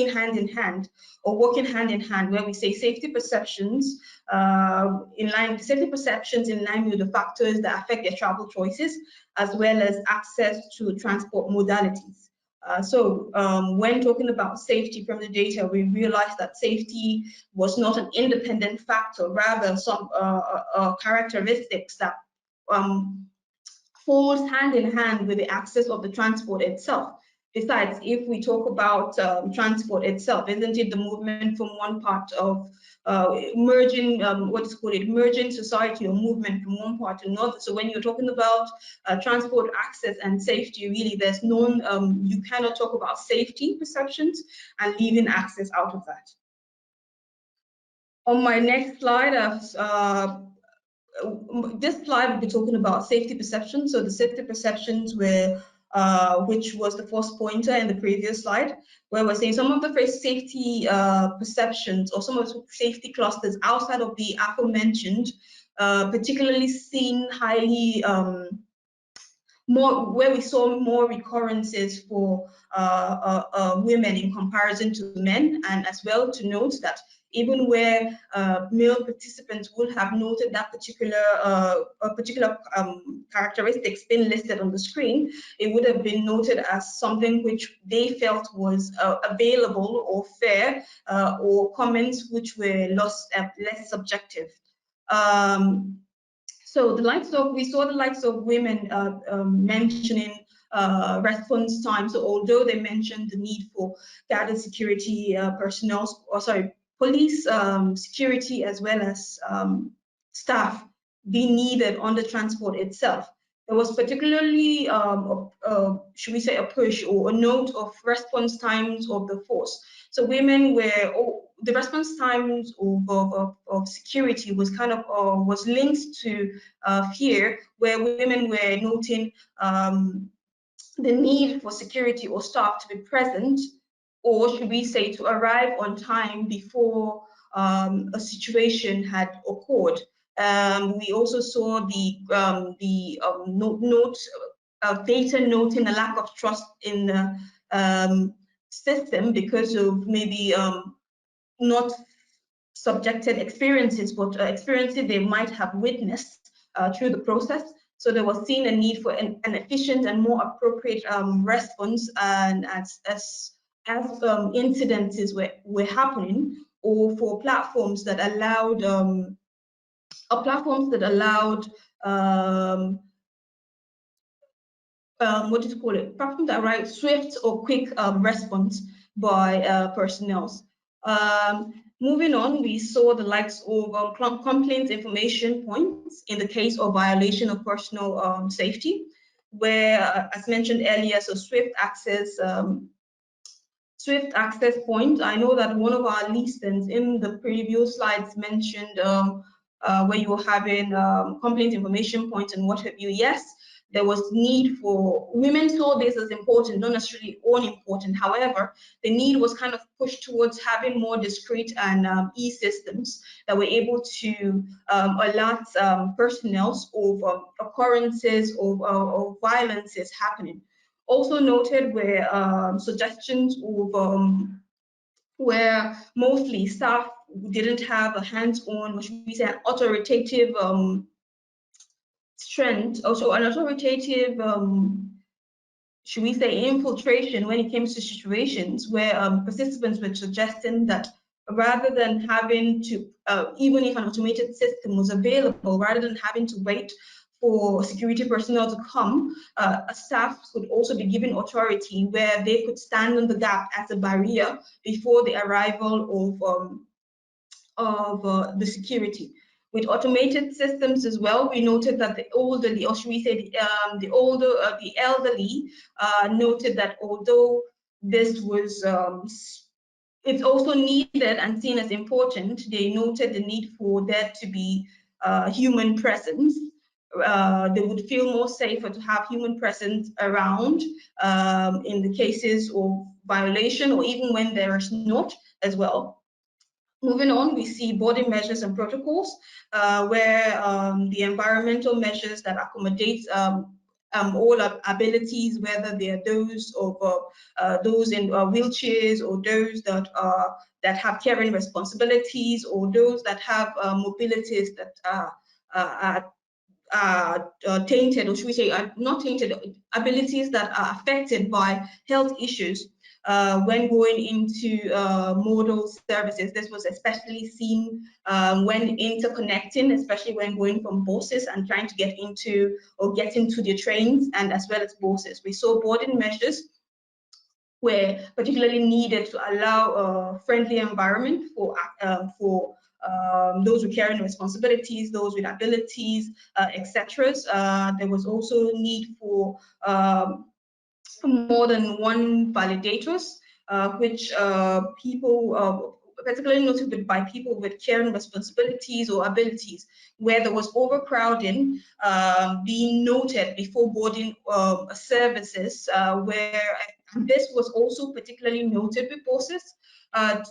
hand in hand or working hand in hand, where we say safety perceptions in line with the factors that affect their travel choices, as well as access to transport modalities. When talking about safety from the data, we realized that safety was not an independent factor, rather some characteristics that falls hand in hand with the access of the transport itself. Besides, if we talk about transport itself, isn't it the movement from one part of merging society, or movement from one part to another? So when you're talking about transport access and safety, really there's you cannot talk about safety perceptions and leaving access out of that. On my next slide, this slide will be talking about safety perception. So the safety perceptions were, which was the first pointer in the previous slide, where we're saying some of the first safety perceptions or some of the safety clusters outside of the aforementioned, particularly seen highly where we saw more recurrences for women in comparison to men, and as well to note that even where male participants would have noted that particular characteristics being listed on the screen, it would have been noted as something which they felt was available or fair, or comments which were less subjective. So we saw the likes of women mentioning response time. So although they mentioned the need for gathered security personnel, police security as well as staff being needed on the transport itself, there was particularly, should we say, a push or a note of response times of the force. So women were, the response times of security was kind of was linked to fear, where women were noting the need for security or staff to be present, or should we say to arrive on time before a situation had occurred. We also saw the data noting a lack of trust in the system because of maybe not subjected experiences, but experiences they might have witnessed through the process. So there was seen a need for an efficient and more appropriate response, and as incidences were happening, or for platforms that allowed what do you call it? Platforms that allow swift or quick response by personnel. Moving on, we saw the likes of complaint information points in the case of violation of personal safety, where, as mentioned earlier, so swift access point. I know that one of our listens in the previous slides mentioned where you were having complaint information points and what have you. Yes, there was need for women saw this as important, not necessarily unimportant. However, the need was kind of pushed towards having more discrete and e-systems that were able to alert personnel of occurrences of violences happening. Also noted were suggestions of where mostly staff didn't have a hands-on, what should we say, an authoritative strength, also an authoritative, should we say, infiltration when it came to situations where participants were suggesting that rather than having to, even if an automated system was available, rather than having to wait for security personnel to come, staff could also be given authority where they could stand on the gap as a barrier before the arrival of the security. With automated systems as well, we noted that the elderly, or should we say the elderly, noted that although this was it's also needed and seen as important, they noted the need for there to be human presence. They would feel more safer to have human presence around in the cases of violation, or even when there is not as well. Moving on, we see body measures and protocols, where the environmental measures that accommodate all abilities, whether they are those of those in wheelchairs, or those that have caring responsibilities, or those that have mobilities that are tainted, or should we say not tainted, abilities that are affected by health issues. When going into modal services, this was especially seen when interconnecting, especially when going from buses and trying to get into the trains, and as well as buses. We saw boarding measures were particularly needed to allow a friendly environment for those with caring responsibilities, those with abilities, etc. There was also need for more than one validators, which people particularly noted by people with caring responsibilities or abilities, where there was overcrowding being noted before boarding services, and this was also particularly noted with bosses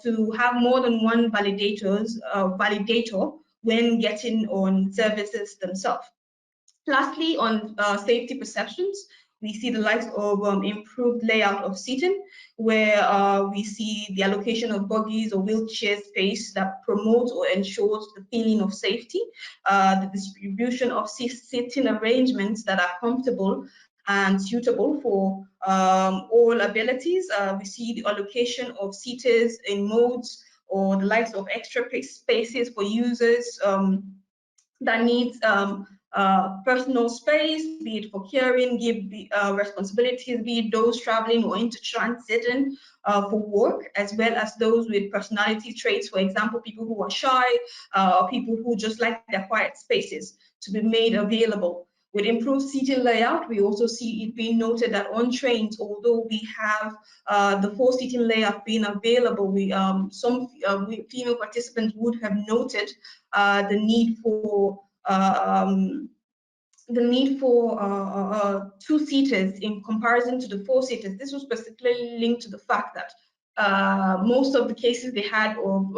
to have more than one validator when getting on services themselves. Lastly, on safety perceptions, we see the likes of improved layout of seating, where we see the allocation of buggies or wheelchair space that promotes or ensures the feeling of safety, the distribution of seating arrangements that are comfortable and suitable for all abilities. We see the allocation of seaters in modes or the likes of extra spaces for users that needs personal space, be it for caring, give responsibilities, be it those traveling or inter-transiting for work, as well as those with personality traits, for example, people who are shy, or people who just like their quiet spaces to be made available. With improved seating layout, we also see it being noted that on trains, although we have the 4 seating layout being available, some female participants would have noted the need for 2-seaters in comparison to the 4-seaters. This was particularly linked to the fact that most of the cases they had of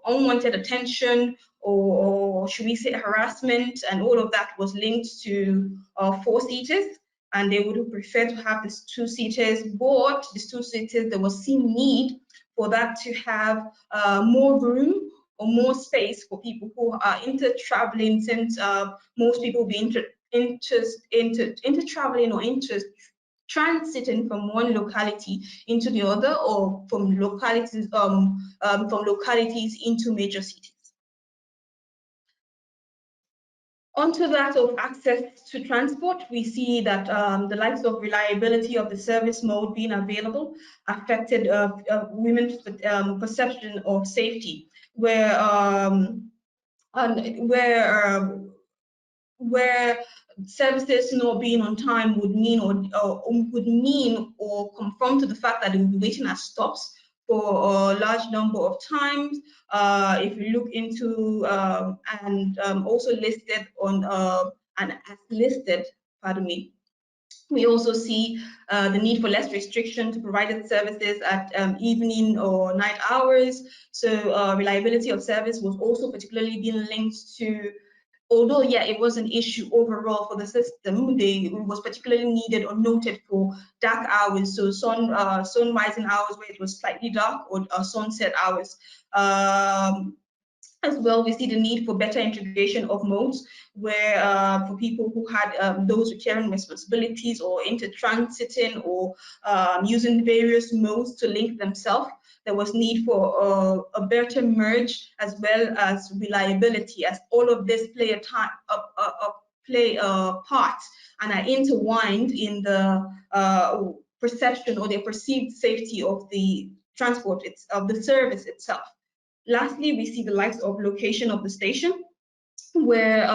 unwanted attention or should we say harassment, and all of that was linked to 4-seaters, and they would have preferred to have these 2-seaters. But these 2-seaters, there was some need for that to have more room or more space for people who are inter-traveling, since most people be inter-traveling or transiting from one locality into the other, or from localities into major cities. Onto that of access to transport, we see that the likes of reliability of the service mode being available affected women's perception of safety, where services not being on time would mean or conform to the fact that they will be waiting at stops for a large number of times. If you look into and also listed on and as listed, pardon me, we also see the need for less restriction to provided services at evening or night hours. So reliability of service was also particularly being linked to, although, yeah, it was an issue overall for the system, it was particularly needed or noted for dark hours, so sunrising hours where it was slightly dark, or sunset hours. As well, we see the need for better integration of modes, where for people who had those with caring responsibilities or inter-transiting or using various modes to link themselves, there was need for a better merge, as well as reliability, as all of this play a part and are intertwined in the perception or the perceived safety of the transport, of the service itself. Lastly, we see the likes of location of the station, where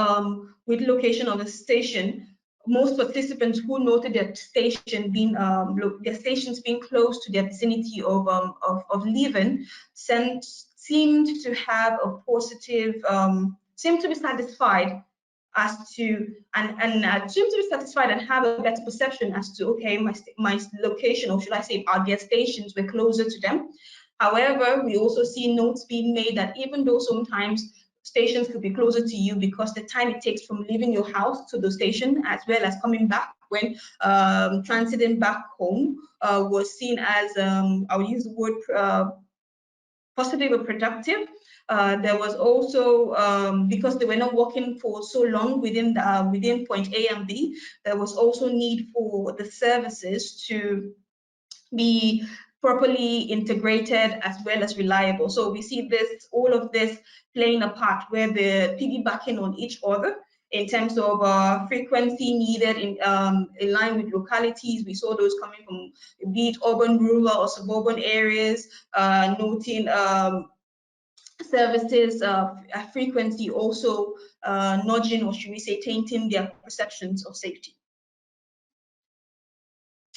with location of the station, most participants who noted their station being their stations being close to their vicinity of living seemed to have a positive, seemed to be satisfied as to seem to be satisfied and have a better perception as to, okay, my location, or should I say their stations, were closer to them. However, we also see notes being made that even though sometimes stations could be closer to you, because the time it takes from leaving your house to the station, as well as coming back when transiting back home, was seen as, I'll use the word positive or productive. There was also, because they were not working for so long within point A and B, there was also need for the services to be properly integrated as well as reliable. So we see this, all of this playing a part, where they're piggybacking on each other in terms of frequency needed in line with localities. We saw those coming from, be it urban, rural, or suburban areas, noting services frequency also nudging, or should we say tainting, their perceptions of safety.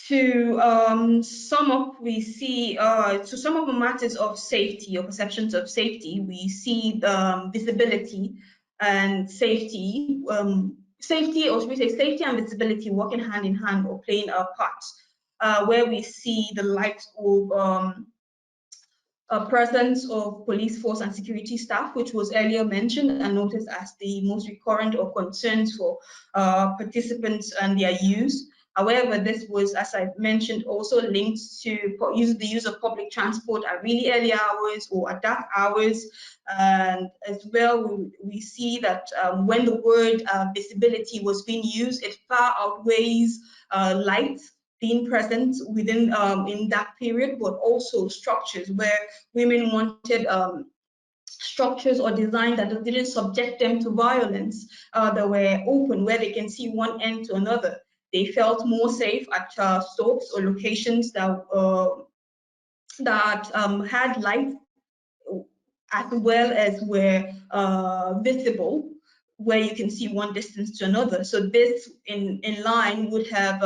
To sum up, we see to some of the matters of safety or perceptions of safety, we see visibility and safety. Safety, or should we say safety and visibility, working hand in hand or playing a part, where we see the likes of presence of police force and security staff, which was earlier mentioned and noticed as the most recurrent or concerns for participants and their use. However, this was, as I mentioned, also linked to the use of public transport at really early hours or at dark hours. And as well, we see that when the word visibility was being used, it far outweighs light being present within in that period, but also structures where women wanted structures or design that didn't subject them to violence, that were open, where they can see one end to another. They felt more safe at stops or locations that had light, as well as were visible, where you can see one distance to another. So this in line would have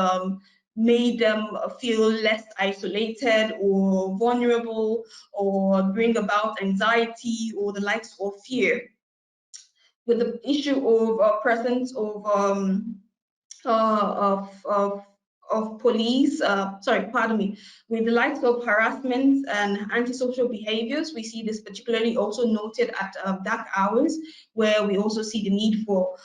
made them feel less isolated or vulnerable, or bring about anxiety or the likes of fear. With the issue of presence of police, with the likes of harassment and antisocial behaviors, we see this particularly also noted at dark hours, where we also see the need for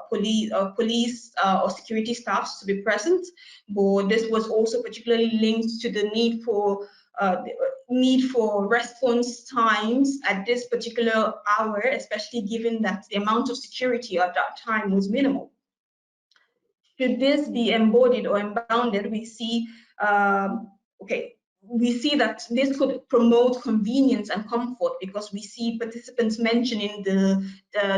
police or security staffs to be present. But this was also particularly linked to the need for response times at this particular hour, especially given that the amount of security at that time was minimal. Should this be embodied or unbounded, we see we see that this could promote convenience and comfort, because we see participants mentioning the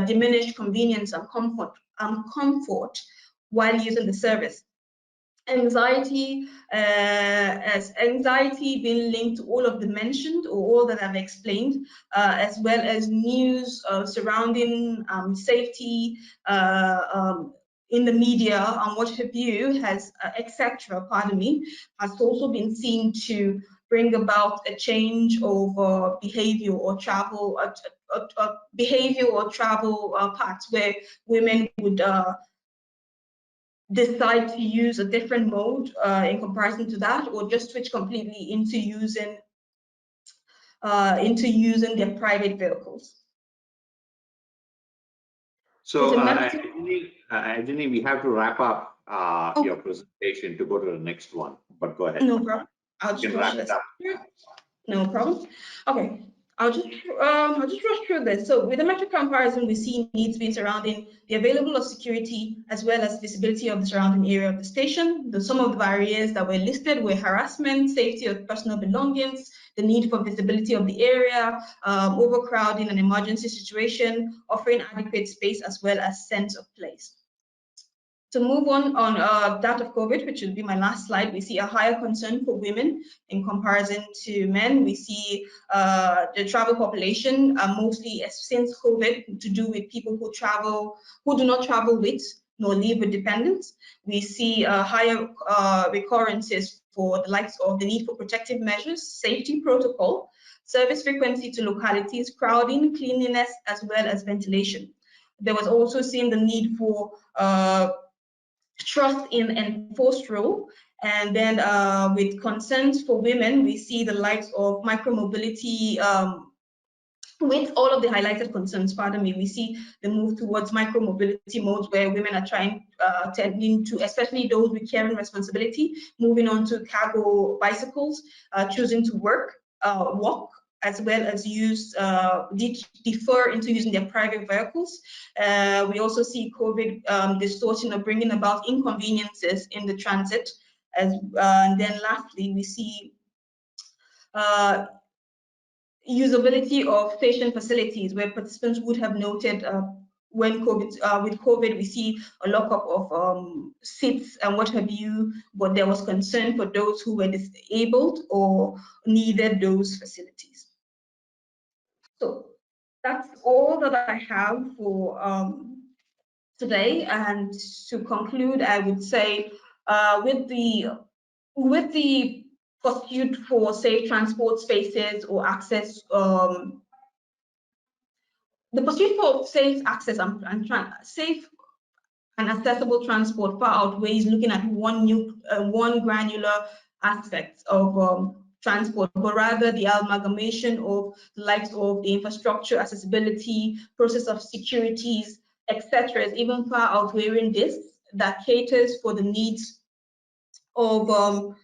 diminished convenience and comfort while using the service. Anxiety, as anxiety being linked to all of the mentioned or all that I've explained, as well as news surrounding safety in the media and what have you, has etc. Has also been seen to bring about a change of behavior or travel paths, where women would decide to use a different mode in comparison to that, or just switch completely into using their private vehicles. So, Ajeni, we have to wrap up your presentation to go to the next one, but go ahead. No problem. I'll just wrap it up. No problem. Okay. I'll just rush through this. So with the metric comparison, we see needs being surrounding the available of security, as well as visibility of the surrounding area of the station. Some of the barriers that were listed were harassment, safety of personal belongings, the need for visibility of the area, overcrowding and emergency situation, offering adequate space, as well as sense of place. To move on that of COVID, which will be my last slide, we see a higher concern for women in comparison to men. We see the travel population, mostly since COVID, to do with people who do not travel with nor live with dependents. We see higher recurrences for the likes of the need for protective measures, safety protocol, service frequency to localities, crowding, cleanliness, as well as ventilation. There was also seen the need for trust in enforced rule. And then with concerns for women, we see the likes of micromobility. With all of the highlighted concerns, we see the move towards micromobility modes, where women are trying tending to, especially those with caring responsibility, moving on to cargo bicycles, choosing to walk, as well as defer into using their private vehicles. We also see COVID distorting or bringing about inconveniences in the transit. And then lastly, we see usability of station facilities, where participants would have noted when with COVID, we see a lockup of seats and what have you, but there was concern for those who were disabled or needed those facilities. So that's all that I have for today. And to conclude, I would say with the with the pursuit for safe transport spaces or access, the pursuit for safe access and safe and accessible transport far outweighs looking at one granular aspect of transport, but rather the amalgamation of the likes of the infrastructure, accessibility, process of securities, etc., is even far outweighing this, that caters for the needs of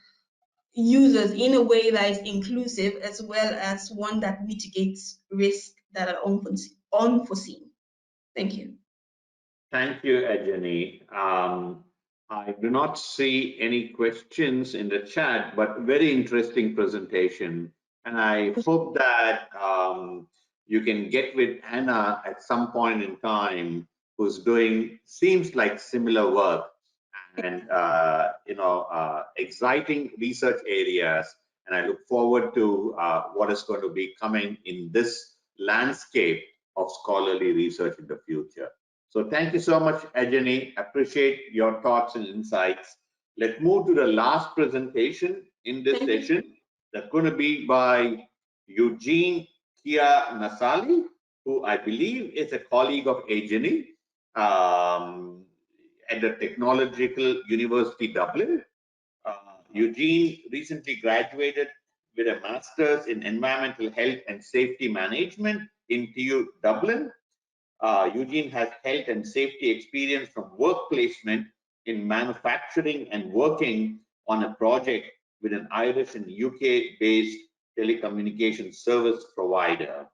users in a way that is inclusive, as well as one that mitigates risks that are unforeseen. Thank you. Thank you, Ajeni. I do not see any questions in the chat, but very interesting presentation. And I hope that you can get with Anna at some point in time, who's doing, seems like similar work and, exciting research areas. And I look forward to what is going to be coming in this landscape of scholarly research in the future. So thank you so much, Ajeni. Appreciate your thoughts and insights. Let's move to the last presentation in this session. That's going to be by Eugene Chia Nasali, who I believe is a colleague of Ajeni at the Technological University, Dublin. Eugene recently graduated with a master's in environmental health and safety management in TU Dublin. Eugene has health and safety experience from work placement in manufacturing and working on a project with an Irish and UK-based telecommunications service provider.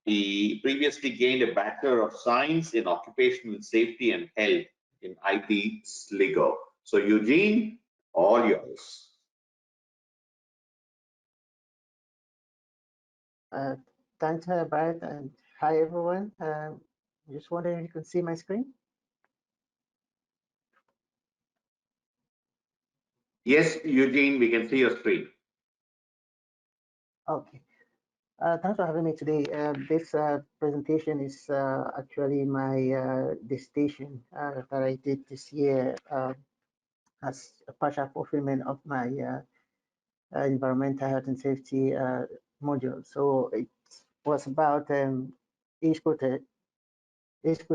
He previously gained a Bachelor of Science in Occupational Safety and Health in IT Sligo. So Eugene, all yours. Thanks, Brad, and hi, everyone. Just wondering if you can see my screen. Yes, Eugene, we can see your screen. Okay. Thanks for having me today. This presentation is actually my dissertation that I did this year as a partial fulfillment of my environmental health and safety module. So it was about e-scooter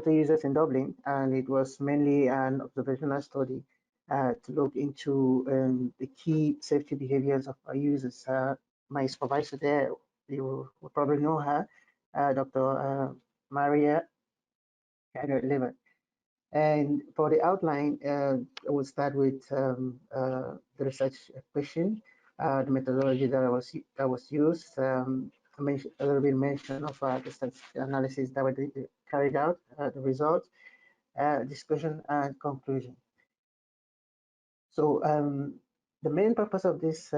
users in Dublin, and it was mainly an observational study to look into the key safety behaviors of our users. My supervisor there, you will probably know her, Dr. Maria Lever. And for the outline, I will start with the research question, the methodology that was used, a little bit mention of the statistical analysis that were carried out, the results, discussion and conclusion. So the main purpose of this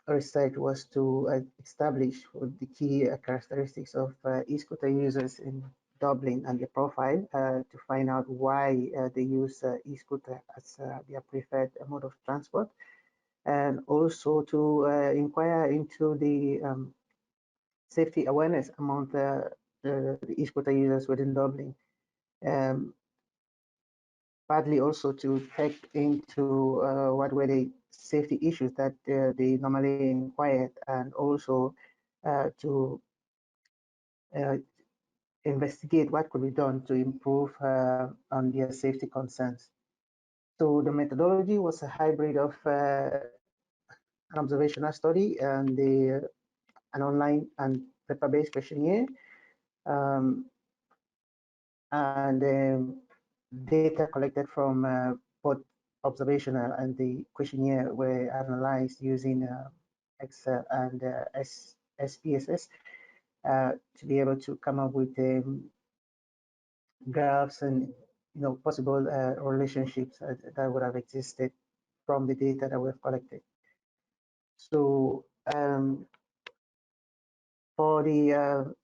research was to establish the key characteristics of e-scooter users in Dublin and their profile to find out why they use e-scooter as their preferred mode of transport, and also to inquire into the safety awareness among the e-scooter users within Dublin. Partly also to check into what were the safety issues that they normally inquired, and also to investigate what could be done to improve on their safety concerns. So the methodology was a hybrid of an observational study and an online and paper-based questionnaire, and data collected from both observational and the questionnaire were analyzed using Excel and SPSS to be able to come up with graphs and possible relationships that would have existed from the data that we've collected. So for the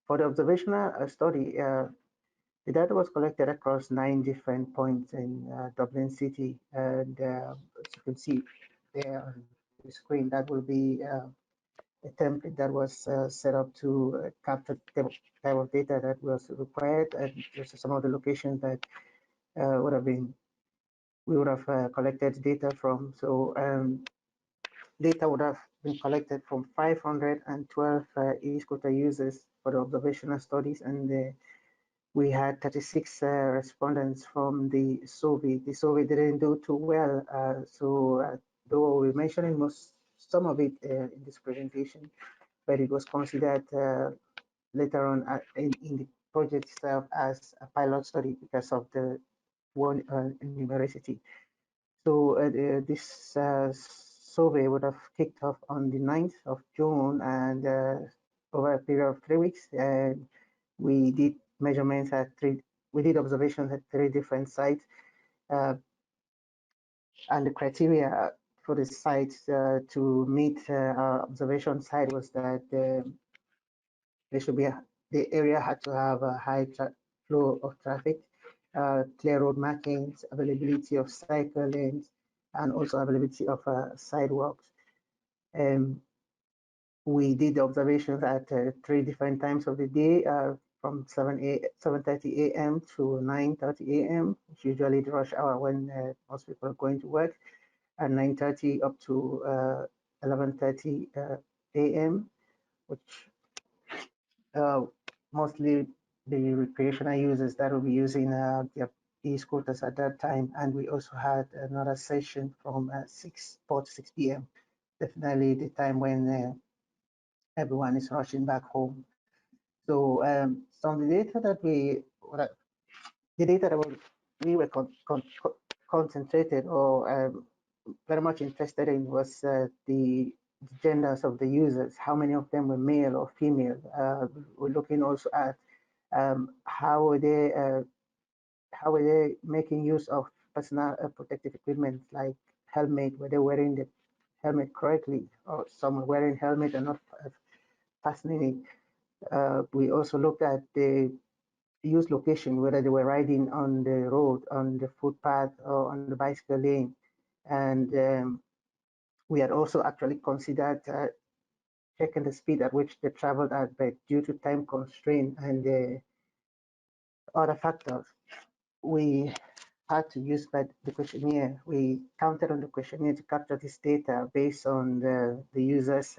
observational study, the data was collected across 9 different points in Dublin City, and as you can see there on the screen, that will be a template that was set up to capture the type of data that was required, and just some of the locations that would have been we would have collected data from. So data would have been collected from 512 e-scooter users for the observational studies, and we had 36 respondents from the survey. The survey didn't do too well, though we're mentioning some of it in this presentation, but it was considered later on in the project itself as a pilot study because of the one numericity. So this survey would have kicked off on the 9th of June, and over a period of 3 weeks, we did measurements we did observations at 3 different sites, and the criteria for the sites to meet our observation site was that there should be the area had to have a high flow of traffic, clear road markings, availability of cycle lanes, and also availability of sidewalks. We did observations at 3 different times of the day, from 7:30 a.m. to 9:30 a.m., which usually the rush hour when most people are going to work, and 9:30 up to 11:30 a.m., which mostly the recreational users that will be using their e-scooters at that time. And we also had another session from 6 p.m., definitely the time when everyone is rushing back home. So some of the data that we were concentrated or very much interested in was the genders of the users, how many of them were male or female. We're looking also at how were they making use of personal protective equipment like helmet, were they wearing the helmet correctly, or some were wearing helmet and not fastening it. We also looked at the use location, whether they were riding on the road, on the footpath, or on the bicycle lane. And we had also actually considered checking the speed at which they traveled at, but due to time constraint and other factors, we had to use the questionnaire. We counted on the questionnaire to capture this data based on the users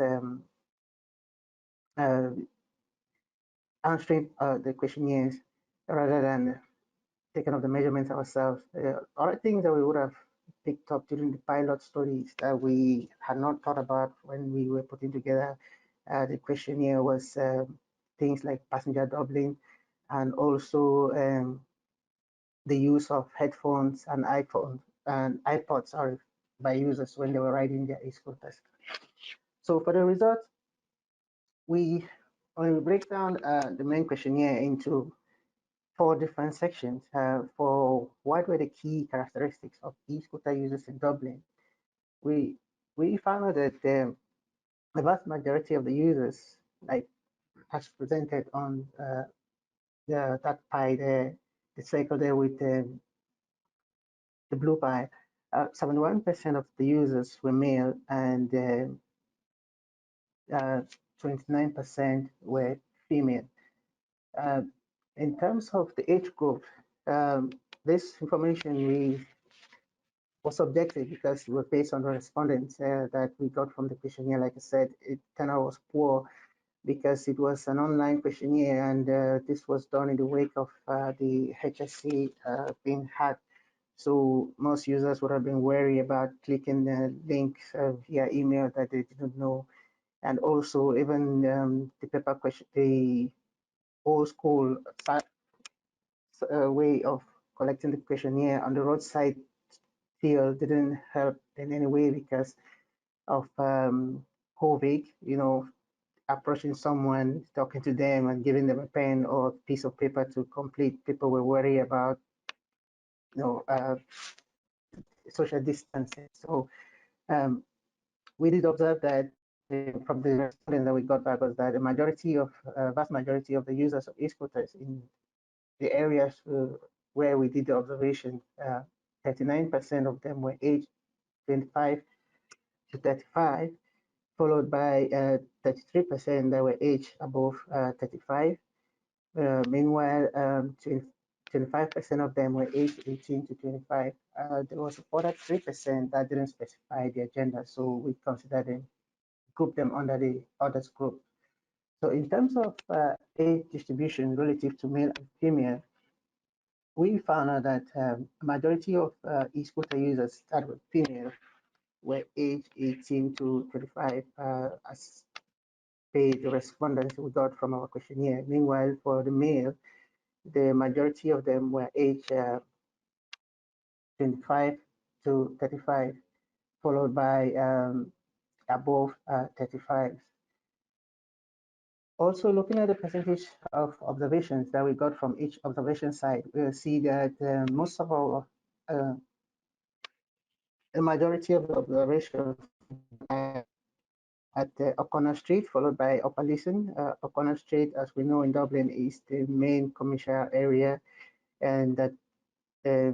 answering the questionnaires rather than taking up the measurements ourselves. Other things that we would have picked up during the pilot studies that we had not thought about when we were putting together the questionnaire was things like passenger doubling, and also the use of headphones and iPods by users when they were riding their e-scooters. So for the results, when we break down the main questionnaire into 4 different sections for what were the key characteristics of e-scooter users in Dublin, we found out that the vast majority of the users, like as presented on that pie there, the circle there with the blue pie, 71% of the users were male and 29% were female. In terms of the age group, this information was subjective because it was based on the respondents that we got from the questionnaire. Like I said, it kind of was poor because it was an online questionnaire, and this was done in the wake of the HSC being hacked. So most users would have been wary about clicking the links via email that they didn't know. And also even the paper question, the old school way of collecting the questionnaire on the roadside field didn't help in any way because of COVID, approaching someone, talking to them and giving them a pen or a piece of paper to complete. People were worried about, social distancing. So we did observe that from the respondents that we got back was that the vast majority of the users of e-scooters in the areas where we did the observation, 39% of them were aged 25 to 35, followed by 33% that were aged above 35. Meanwhile, 25% of them were aged 18 to 25. There was a further 3% that didn't specify their gender, so we considered them, group them under the others group. So in terms of age distribution relative to male and female, we found out that majority of e-scooter users that were female were aged 18 to 25 as per the respondents we got from our questionnaire. Meanwhile, for the male, the majority of them were aged 25 to 35, followed by above 35. Also, looking at the percentage of observations that we got from each observation site, we'll see that most of our, the majority of the observations at O'Connor Street, followed by Upper Leeson. O'Connor Street, as we know in Dublin, is the main commercial area, and that a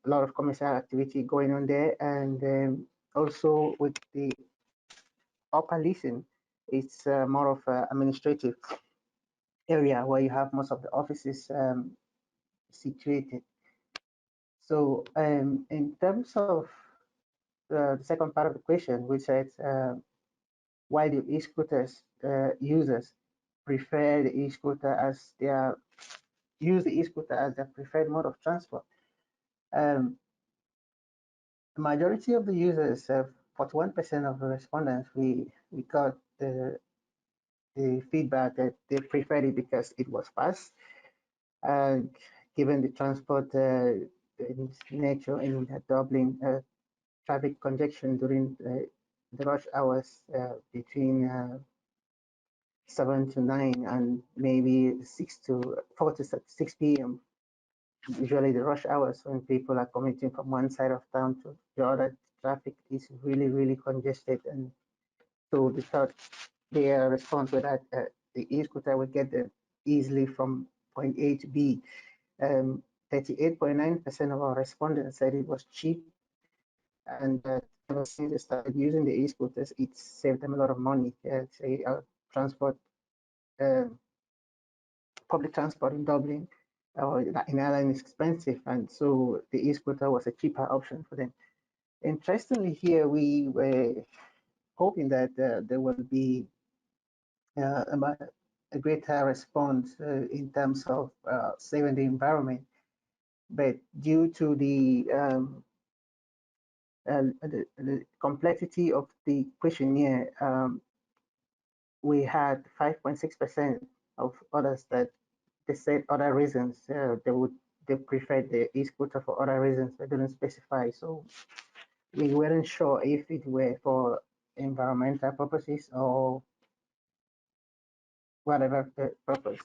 lot of commercial activity going on there. And also with the Upper Leeson, it's more of an administrative area where you have most of the offices situated. So in terms of the second part of the question, which says why do e-scooters users prefer the e-scooter as their use the e-scooter as their preferred mode of transport? The majority of the users, 41% of the respondents, we got the feedback that they preferred it because it was fast, given the transport nature in Dublin, traffic congestion during the rush hours between 7 to 9 and maybe 4 to 6 p.m. Usually the rush hours when people are commuting from one side of town to the other, traffic is really, really congested. And so they thought their response was that the e-scooter would get them easily from point A to B. 38.9% of our respondents said it was cheap, and ever since they started using the e-scooters, it saved them a lot of money. Say transport, public transport in Dublin or in Ireland is expensive, and so the e-scooter was a cheaper option for them. Interestingly, here we were hoping that there will be a greater response in terms of saving the environment, but due to the complexity of the questionnaire, we had 5.6% of others that they said other reasons. They preferred the e-scooter for other reasons. They didn't specify, so we weren't sure if it were for environmental purposes or whatever purpose.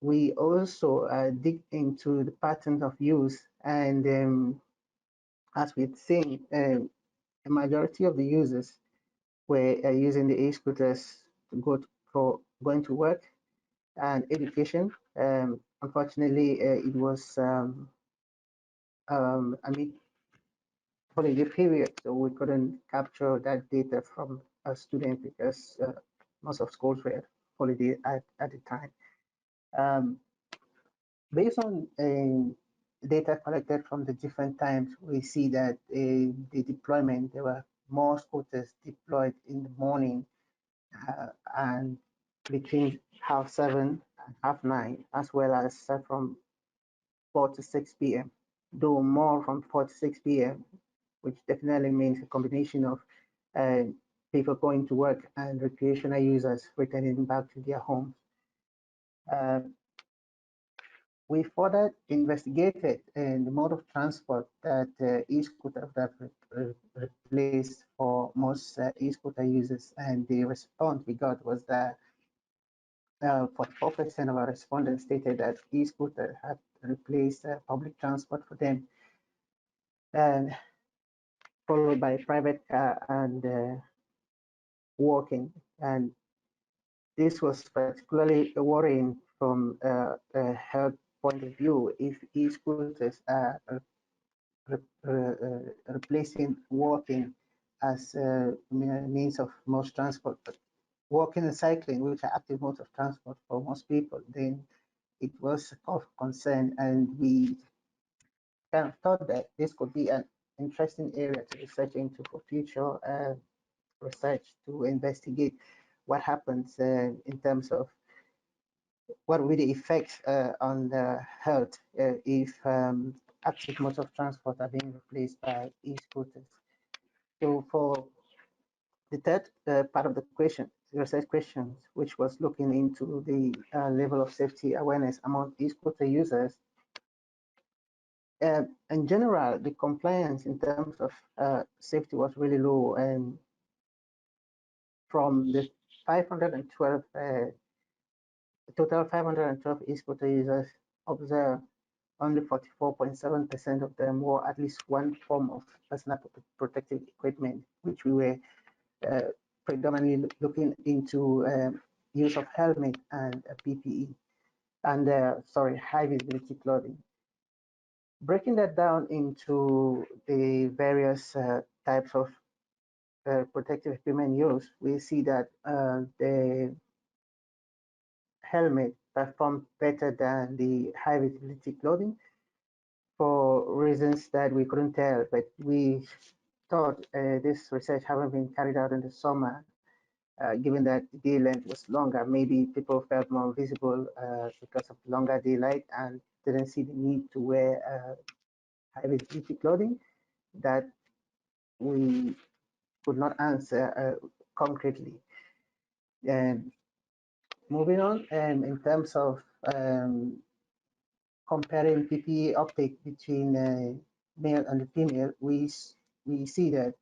We also dig into the patterns of use, and as we've seen, a majority of the users were using the e-scooters to for going to work and education. Unfortunately, it was holiday period, so we couldn't capture that data from a student because most of schools were holiday at the time. Based on data collected from the different times, we see that the deployment, there were more scooters deployed in the morning and between 7:30 and 9:30, as well as from 4 to 6 p.m. Though more from 4 to 6 p.m., which definitely means a combination of people going to work and recreational users returning back to their homes. We further investigated the mode of transport that e-scooter have replaced for most e-scooter users, and the response we got was that 44% of our respondents stated that e-scooter had replaced public transport for them, and followed by private car and walking. And this was particularly worrying from a health point of view. If e-scooters are replacing walking as a means of most transport, but walking and cycling, which are active modes of transport for most people, then it was of concern, and we kind of thought that this could be an interesting area to research into for future research to investigate what happens in terms of what will be the effects on the health if active modes of transport are being replaced by e-scooters. So for the third part of the question, the research questions, which was looking into the level of safety awareness among e-scooter users, in general, the compliance in terms of safety was really low, and from the 512 total 512 e-scooter users observed, only 44.7% of them wore at least one form of personal protective equipment, which we were predominantly looking into use of helmet and PPE, and high visibility clothing. Breaking that down into the various types of protective equipment used, we see that the helmet performed better than the high visibility clothing for reasons that we couldn't tell, but we thought this research having been carried out in the summer, given that the day length was longer, maybe people felt more visible because of longer daylight and didn't see the need to wear high visibility clothing. That we could not answer concretely. And moving on, in terms of comparing PPE uptake between male and the female, we see that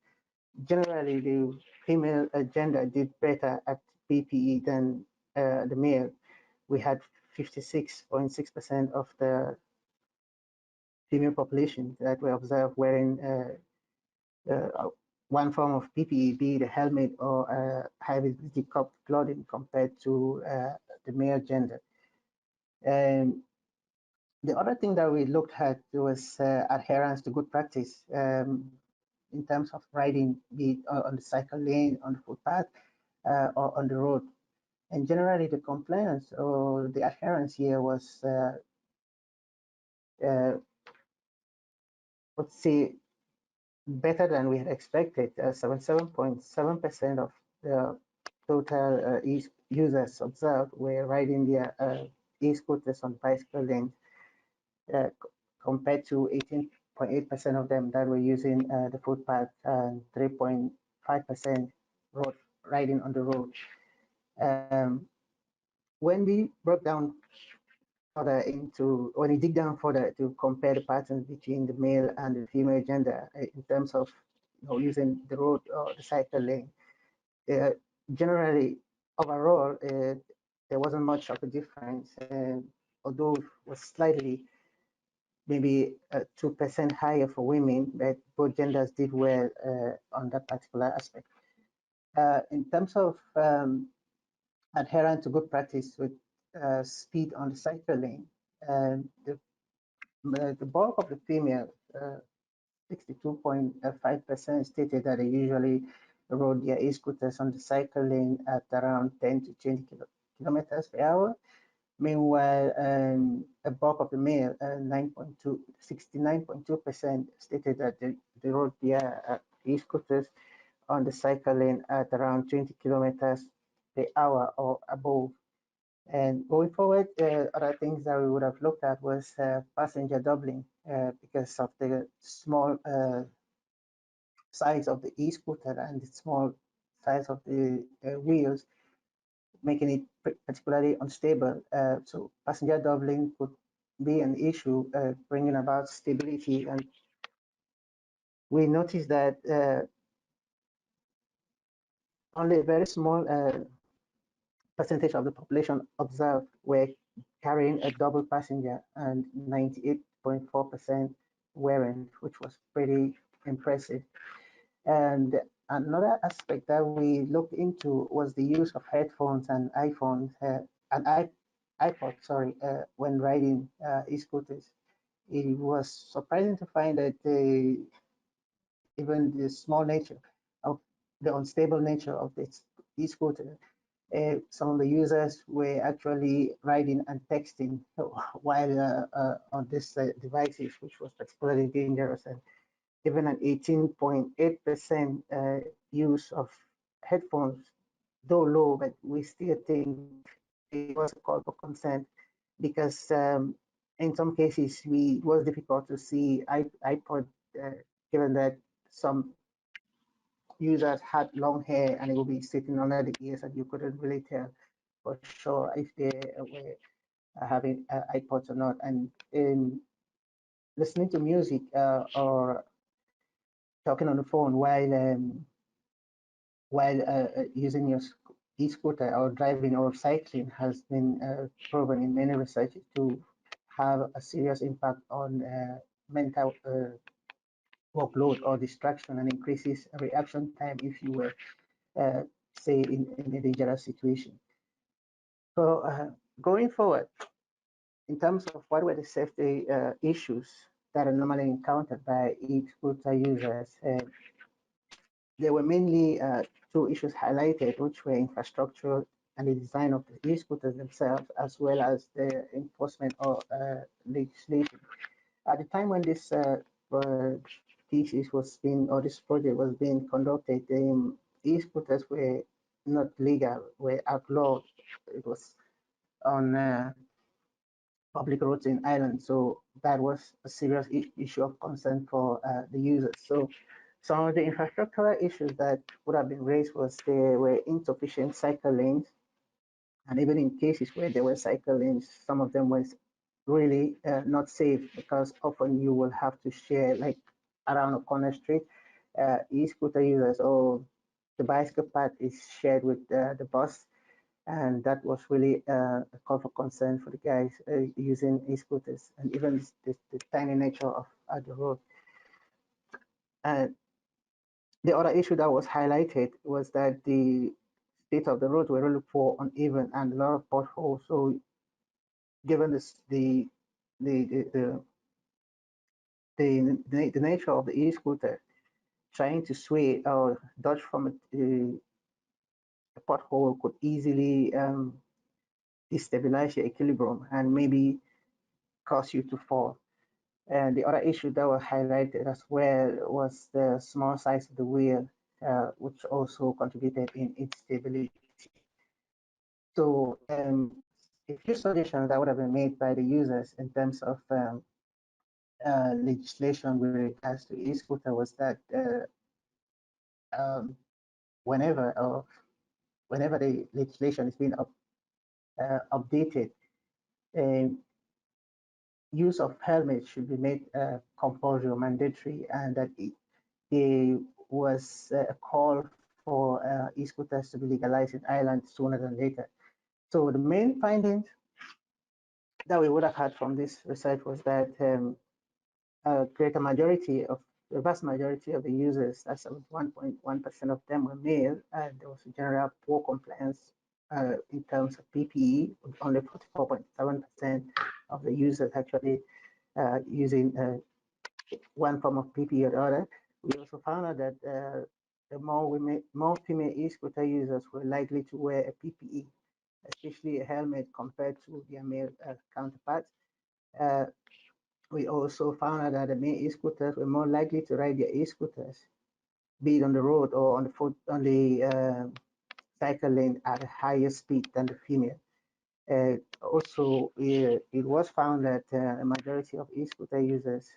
generally the female gender did better at PPE than the male. We had 56.6% of the female population that were observed wearing one form of PPE, be it a helmet or high visibility clothing, compared to the male gender. And the other thing that we looked at was adherence to good practice in terms of riding, be it on the cycle lane, on the footpath, or on the road. And generally, the compliance or the adherence here was, let's say, better than we had expected. 77.7% of the total users observed were riding their e-scooters on bicycle lanes, compared to 18.8% of them that were using the footpath and 3.5% road riding on the road. When we broke down further into, when we dig down further to compare the patterns between the male and the female gender in terms of using the road or the cycle lane, generally, overall, there wasn't much of a difference, although it was slightly, maybe 2% higher for women, but both genders did well on that particular aspect. In terms of adherence to good practice with speed on the cycle lane, the bulk of the female, 62.5%, stated that they usually rode their e-scooters on the cycle lane at around 10 to 20 kilometers per hour. Meanwhile, a bulk of the male, 69.2%, stated that they rode their e-scooters on the cycle lane at around 20 kilometers per hour or above. And going forward, other things that we would have looked at was passenger doubling, because of the small size of the e-scooter and the small size of the wheels, making it particularly unstable. So passenger doubling could be an issue, bringing about stability. And we noticed that only a very small percentage of the population observed were carrying a double passenger, and 98.4% weren't, which was pretty impressive. And another aspect that we looked into was the use of headphones and iPhones and iPods, when riding e-scooters. It was surprising to find that even the small nature of the unstable nature of this e-scooter some of the users were actually writing and texting while on these devices, which was particularly dangerous. And even an 18.8% use of headphones, though low, but we still think it was a call for consent because in some cases it was difficult to see iPod, given that some users had long hair and it would be sitting under the ears and you couldn't really tell for sure if they were having iPods or not. And in listening to music or talking on the phone while using your e-scooter or driving or cycling has been proven in many researches to have a serious impact on mental workload or distraction, and increases reaction time if you were, say, in a dangerous situation. So going forward, in terms of what were the safety issues that are normally encountered by e-scooter users, there were mainly two issues highlighted, which were infrastructure and the design of the e-scooters themselves, as well as the enforcement of legislation. At the time when this thesis was being, or this project was being conducted, e-scooters were not legal, were outlawed. It was on public roads in Ireland, so that was a serious issue of concern for the users. So some of the infrastructural issues that would have been raised was there were insufficient cycle lanes, and even in cases where there were cycle lanes, some of them was really not safe because often you will have to share, like around a corner street, e-scooter users or the bicycle path is shared with the bus, and that was really a call for concern for the guys using e-scooters, and even the tiny nature of the road. And the other issue that was highlighted was that the state of the roads were really poor, uneven, and a lot of potholes. So, given this, the nature of the e-scooter, trying to sway or dodge from a pothole could easily destabilize your equilibrium and maybe cause you to fall. And the other issue that was highlighted as well was the small size of the wheel, which also contributed in its stability. So a few suggestions that would have been made by the users in terms of legislation with regards to e-scooter was that um, whenever the legislation is being updated, use of helmets should be made compulsory or mandatory, and that there was a call for e-scooters to be legalized in Ireland sooner than later. So the main findings that we would have had from this research was that a vast majority of the users, 71.1% of them were male, and there was a general poor compliance in terms of PPE, with only 44.7% of the users actually using one form of PPE or the other. We also found out that the more female e-scooter users were likely to wear a PPE, especially a helmet, compared to their male counterparts. We also found out that the male e-scooters were more likely to ride their e-scooters, be it on the road or on the cycle lane at a higher speed than the female. Also, it was found that a majority of e-scooter users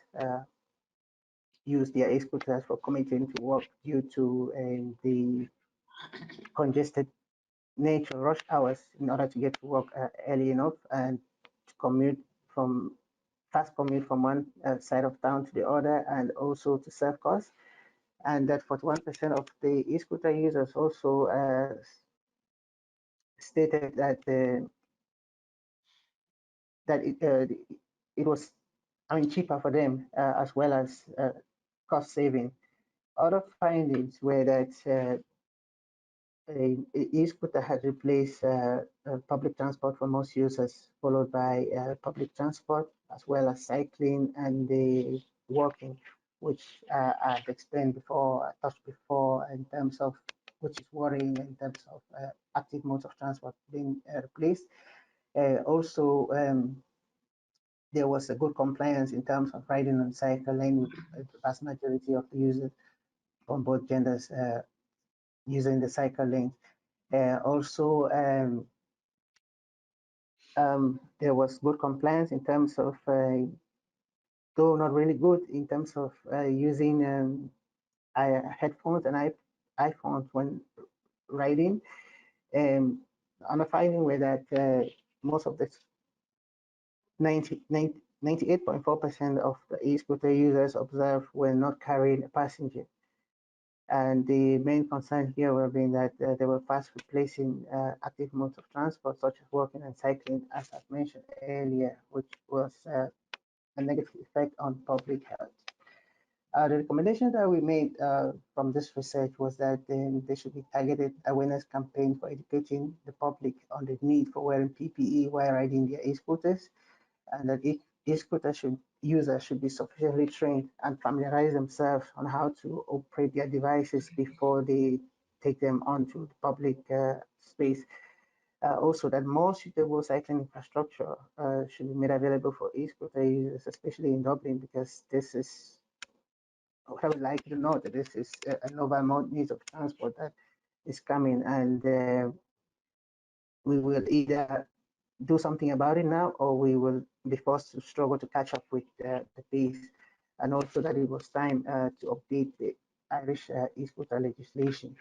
use their e-scooters for commuting to work due to the congested nature, rush hours, in order to get to work early enough and to fast commute from one side of town to the other, and also to save costs. And that 41% of the e-scooter users also stated that it was, cheaper for them as well as cost saving. Other findings were that e-scooter had replaced public transport for most users, followed by public transport, as well as cycling and the walking, which I've explained before, I touched before in terms of which is worrying in terms of active modes of transport being replaced. Also, there was a good compliance in terms of riding on cycle lane, with the vast majority of the users from both genders using the cycle lane. Also, there was good compliance in terms of, though not really good, in terms of using headphones and iPhones when riding. And a finding were that most of the 98.4% of the e-scooter users observed were not carrying a passenger. And the main concern here were being that they were fast replacing active modes of transport, such as walking and cycling, as I've mentioned earlier, which was a negative effect on public health. The recommendation that we made from this research was that there should be targeted awareness campaign for educating the public on the need for wearing PPE while riding their e-scooters, and that e-scooter users should be sufficiently trained and familiarize themselves on how to operate their devices before they take them onto the public space. Also, that more suitable cycling infrastructure should be made available for e-scooter users, especially in Dublin, because this is, I would like to note that this is a novel mode of transport that is coming, and we will either do something about it now, or we will be forced to struggle to catch up with the pace. And also that it was time to update the Irish e-scooter legislation.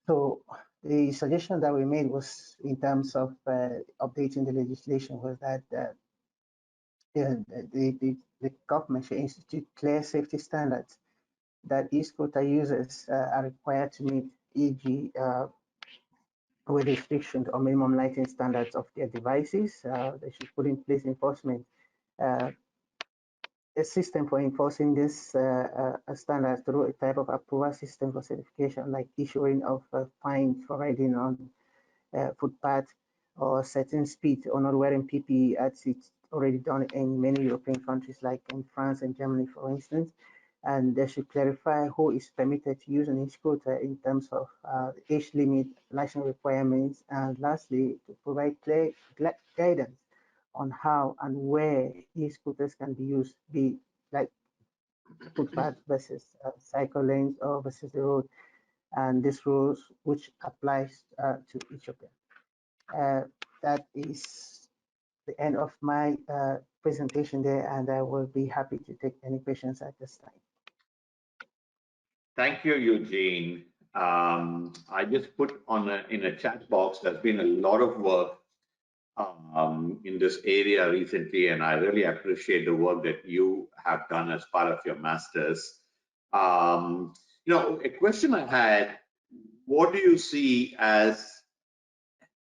So the suggestion that we made was, in terms of updating the legislation, was that the government should institute clear safety standards that e-scooter users are required to meet, e.g. With restrictions or minimum lighting standards of their devices. They should put in place enforcement, a system for enforcing this standards through a type of approval system for certification, like issuing of fines for riding on footpath or certain speed, or not wearing PPE, as it's already done in many European countries, like in France and Germany, for instance. And they should clarify who is permitted to use an e-scooter in terms of age limit, license requirements, and lastly, to provide clear guidance on how and where e-scooters can be used, be like footpath versus cycle lanes or versus the road, and these rules which applies to each of them. That is the end of my presentation there, and I will be happy to take any questions at this time. Thank you, Eugene. I just put in a chat box, there's been a lot of work in this area recently, and I really appreciate the work that you have done as part of your master's. A question I had, what do you see as,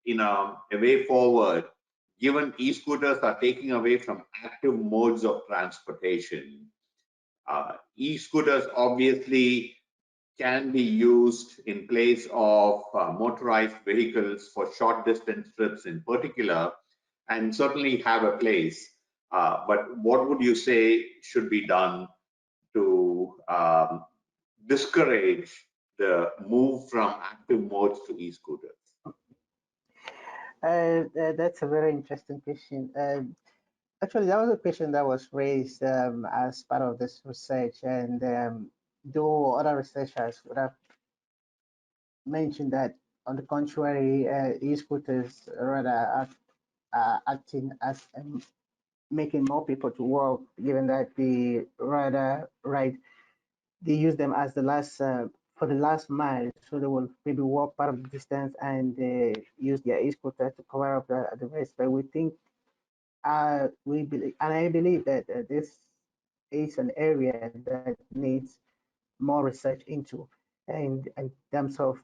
a way forward, given e-scooters are taking away from active modes of transportation? E-scooters obviously can be used in place of motorized vehicles for short distance trips in particular, and certainly have a place. But what would you say should be done to discourage the move from active modes to e-scooters? That's a very interesting question. Actually, that was a question that was raised as part of this research, and though other researchers would have mentioned that, on the contrary, e-scooters rather are acting as making more people to walk, given that they rather they use them as the last for the last mile, so they will maybe walk part of the distance and use their e-scooter to cover up the rest. But we think, we believe, and I believe that this is an area that needs more research into, and in terms of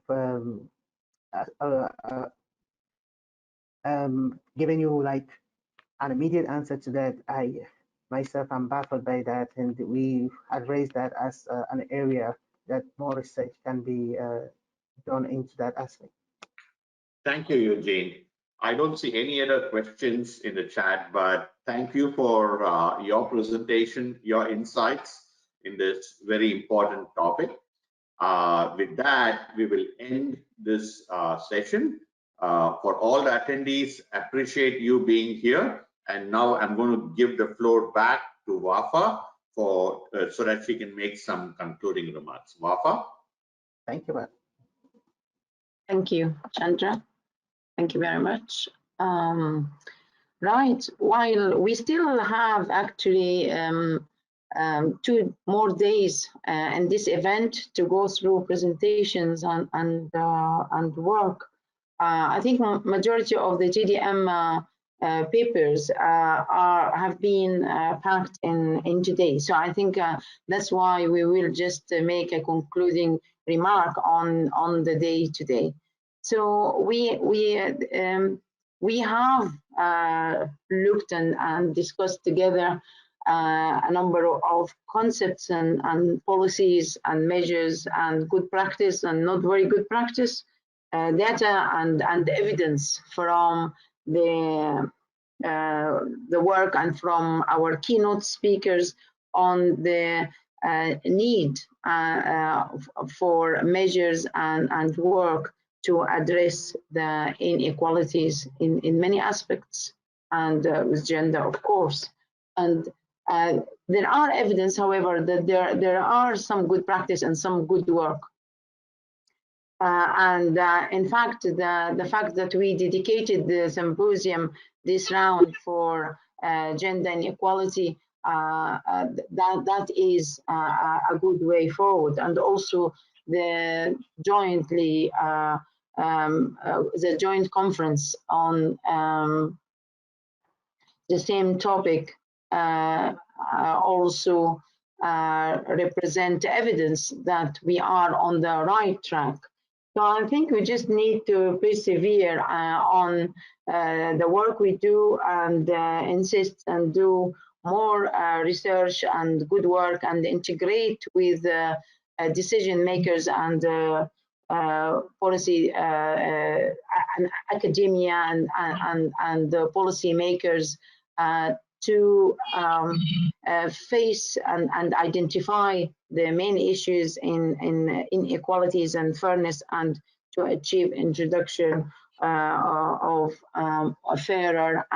giving you like an immediate answer to that. I myself am baffled by that, and we had raised that as an area that more research can be done into that aspect. Thank you, Eugene. I don't see any other questions in the chat, but thank you for your presentation, your insights in this very important topic. With that, we will end this session. For all the attendees, appreciate you being here. And now I'm going to give the floor back to Wafa for so that she can make some concluding remarks. Wafa. Thank you, Matt. Thank you, Chandra. Thank you very much. Right, while we still have actually 2 more days in this event to go through presentations and work, I think majority of the TDM papers have been packed in today. So I think that's why we will just make a concluding remark on the day today. So we have looked and discussed together a number of concepts and policies and measures and good practice and not very good practice, data and evidence from the work and from our keynote speakers on the need for measures and work to address the inequalities in many aspects, and with gender, of course. And there are evidence, however, that there are some good practice and some good work. In fact, the fact that we dedicated the symposium this round for gender inequality, that is a good way forward. And also the jointly the joint conference on the same topic also represent evidence that we are on the right track. So I think we just need to persevere on the work we do and insist and do more research and good work and integrate with decision makers and policy academia and policy makers to face and identify the main issues in inequalities and fairness, and to achieve introduction of a fairer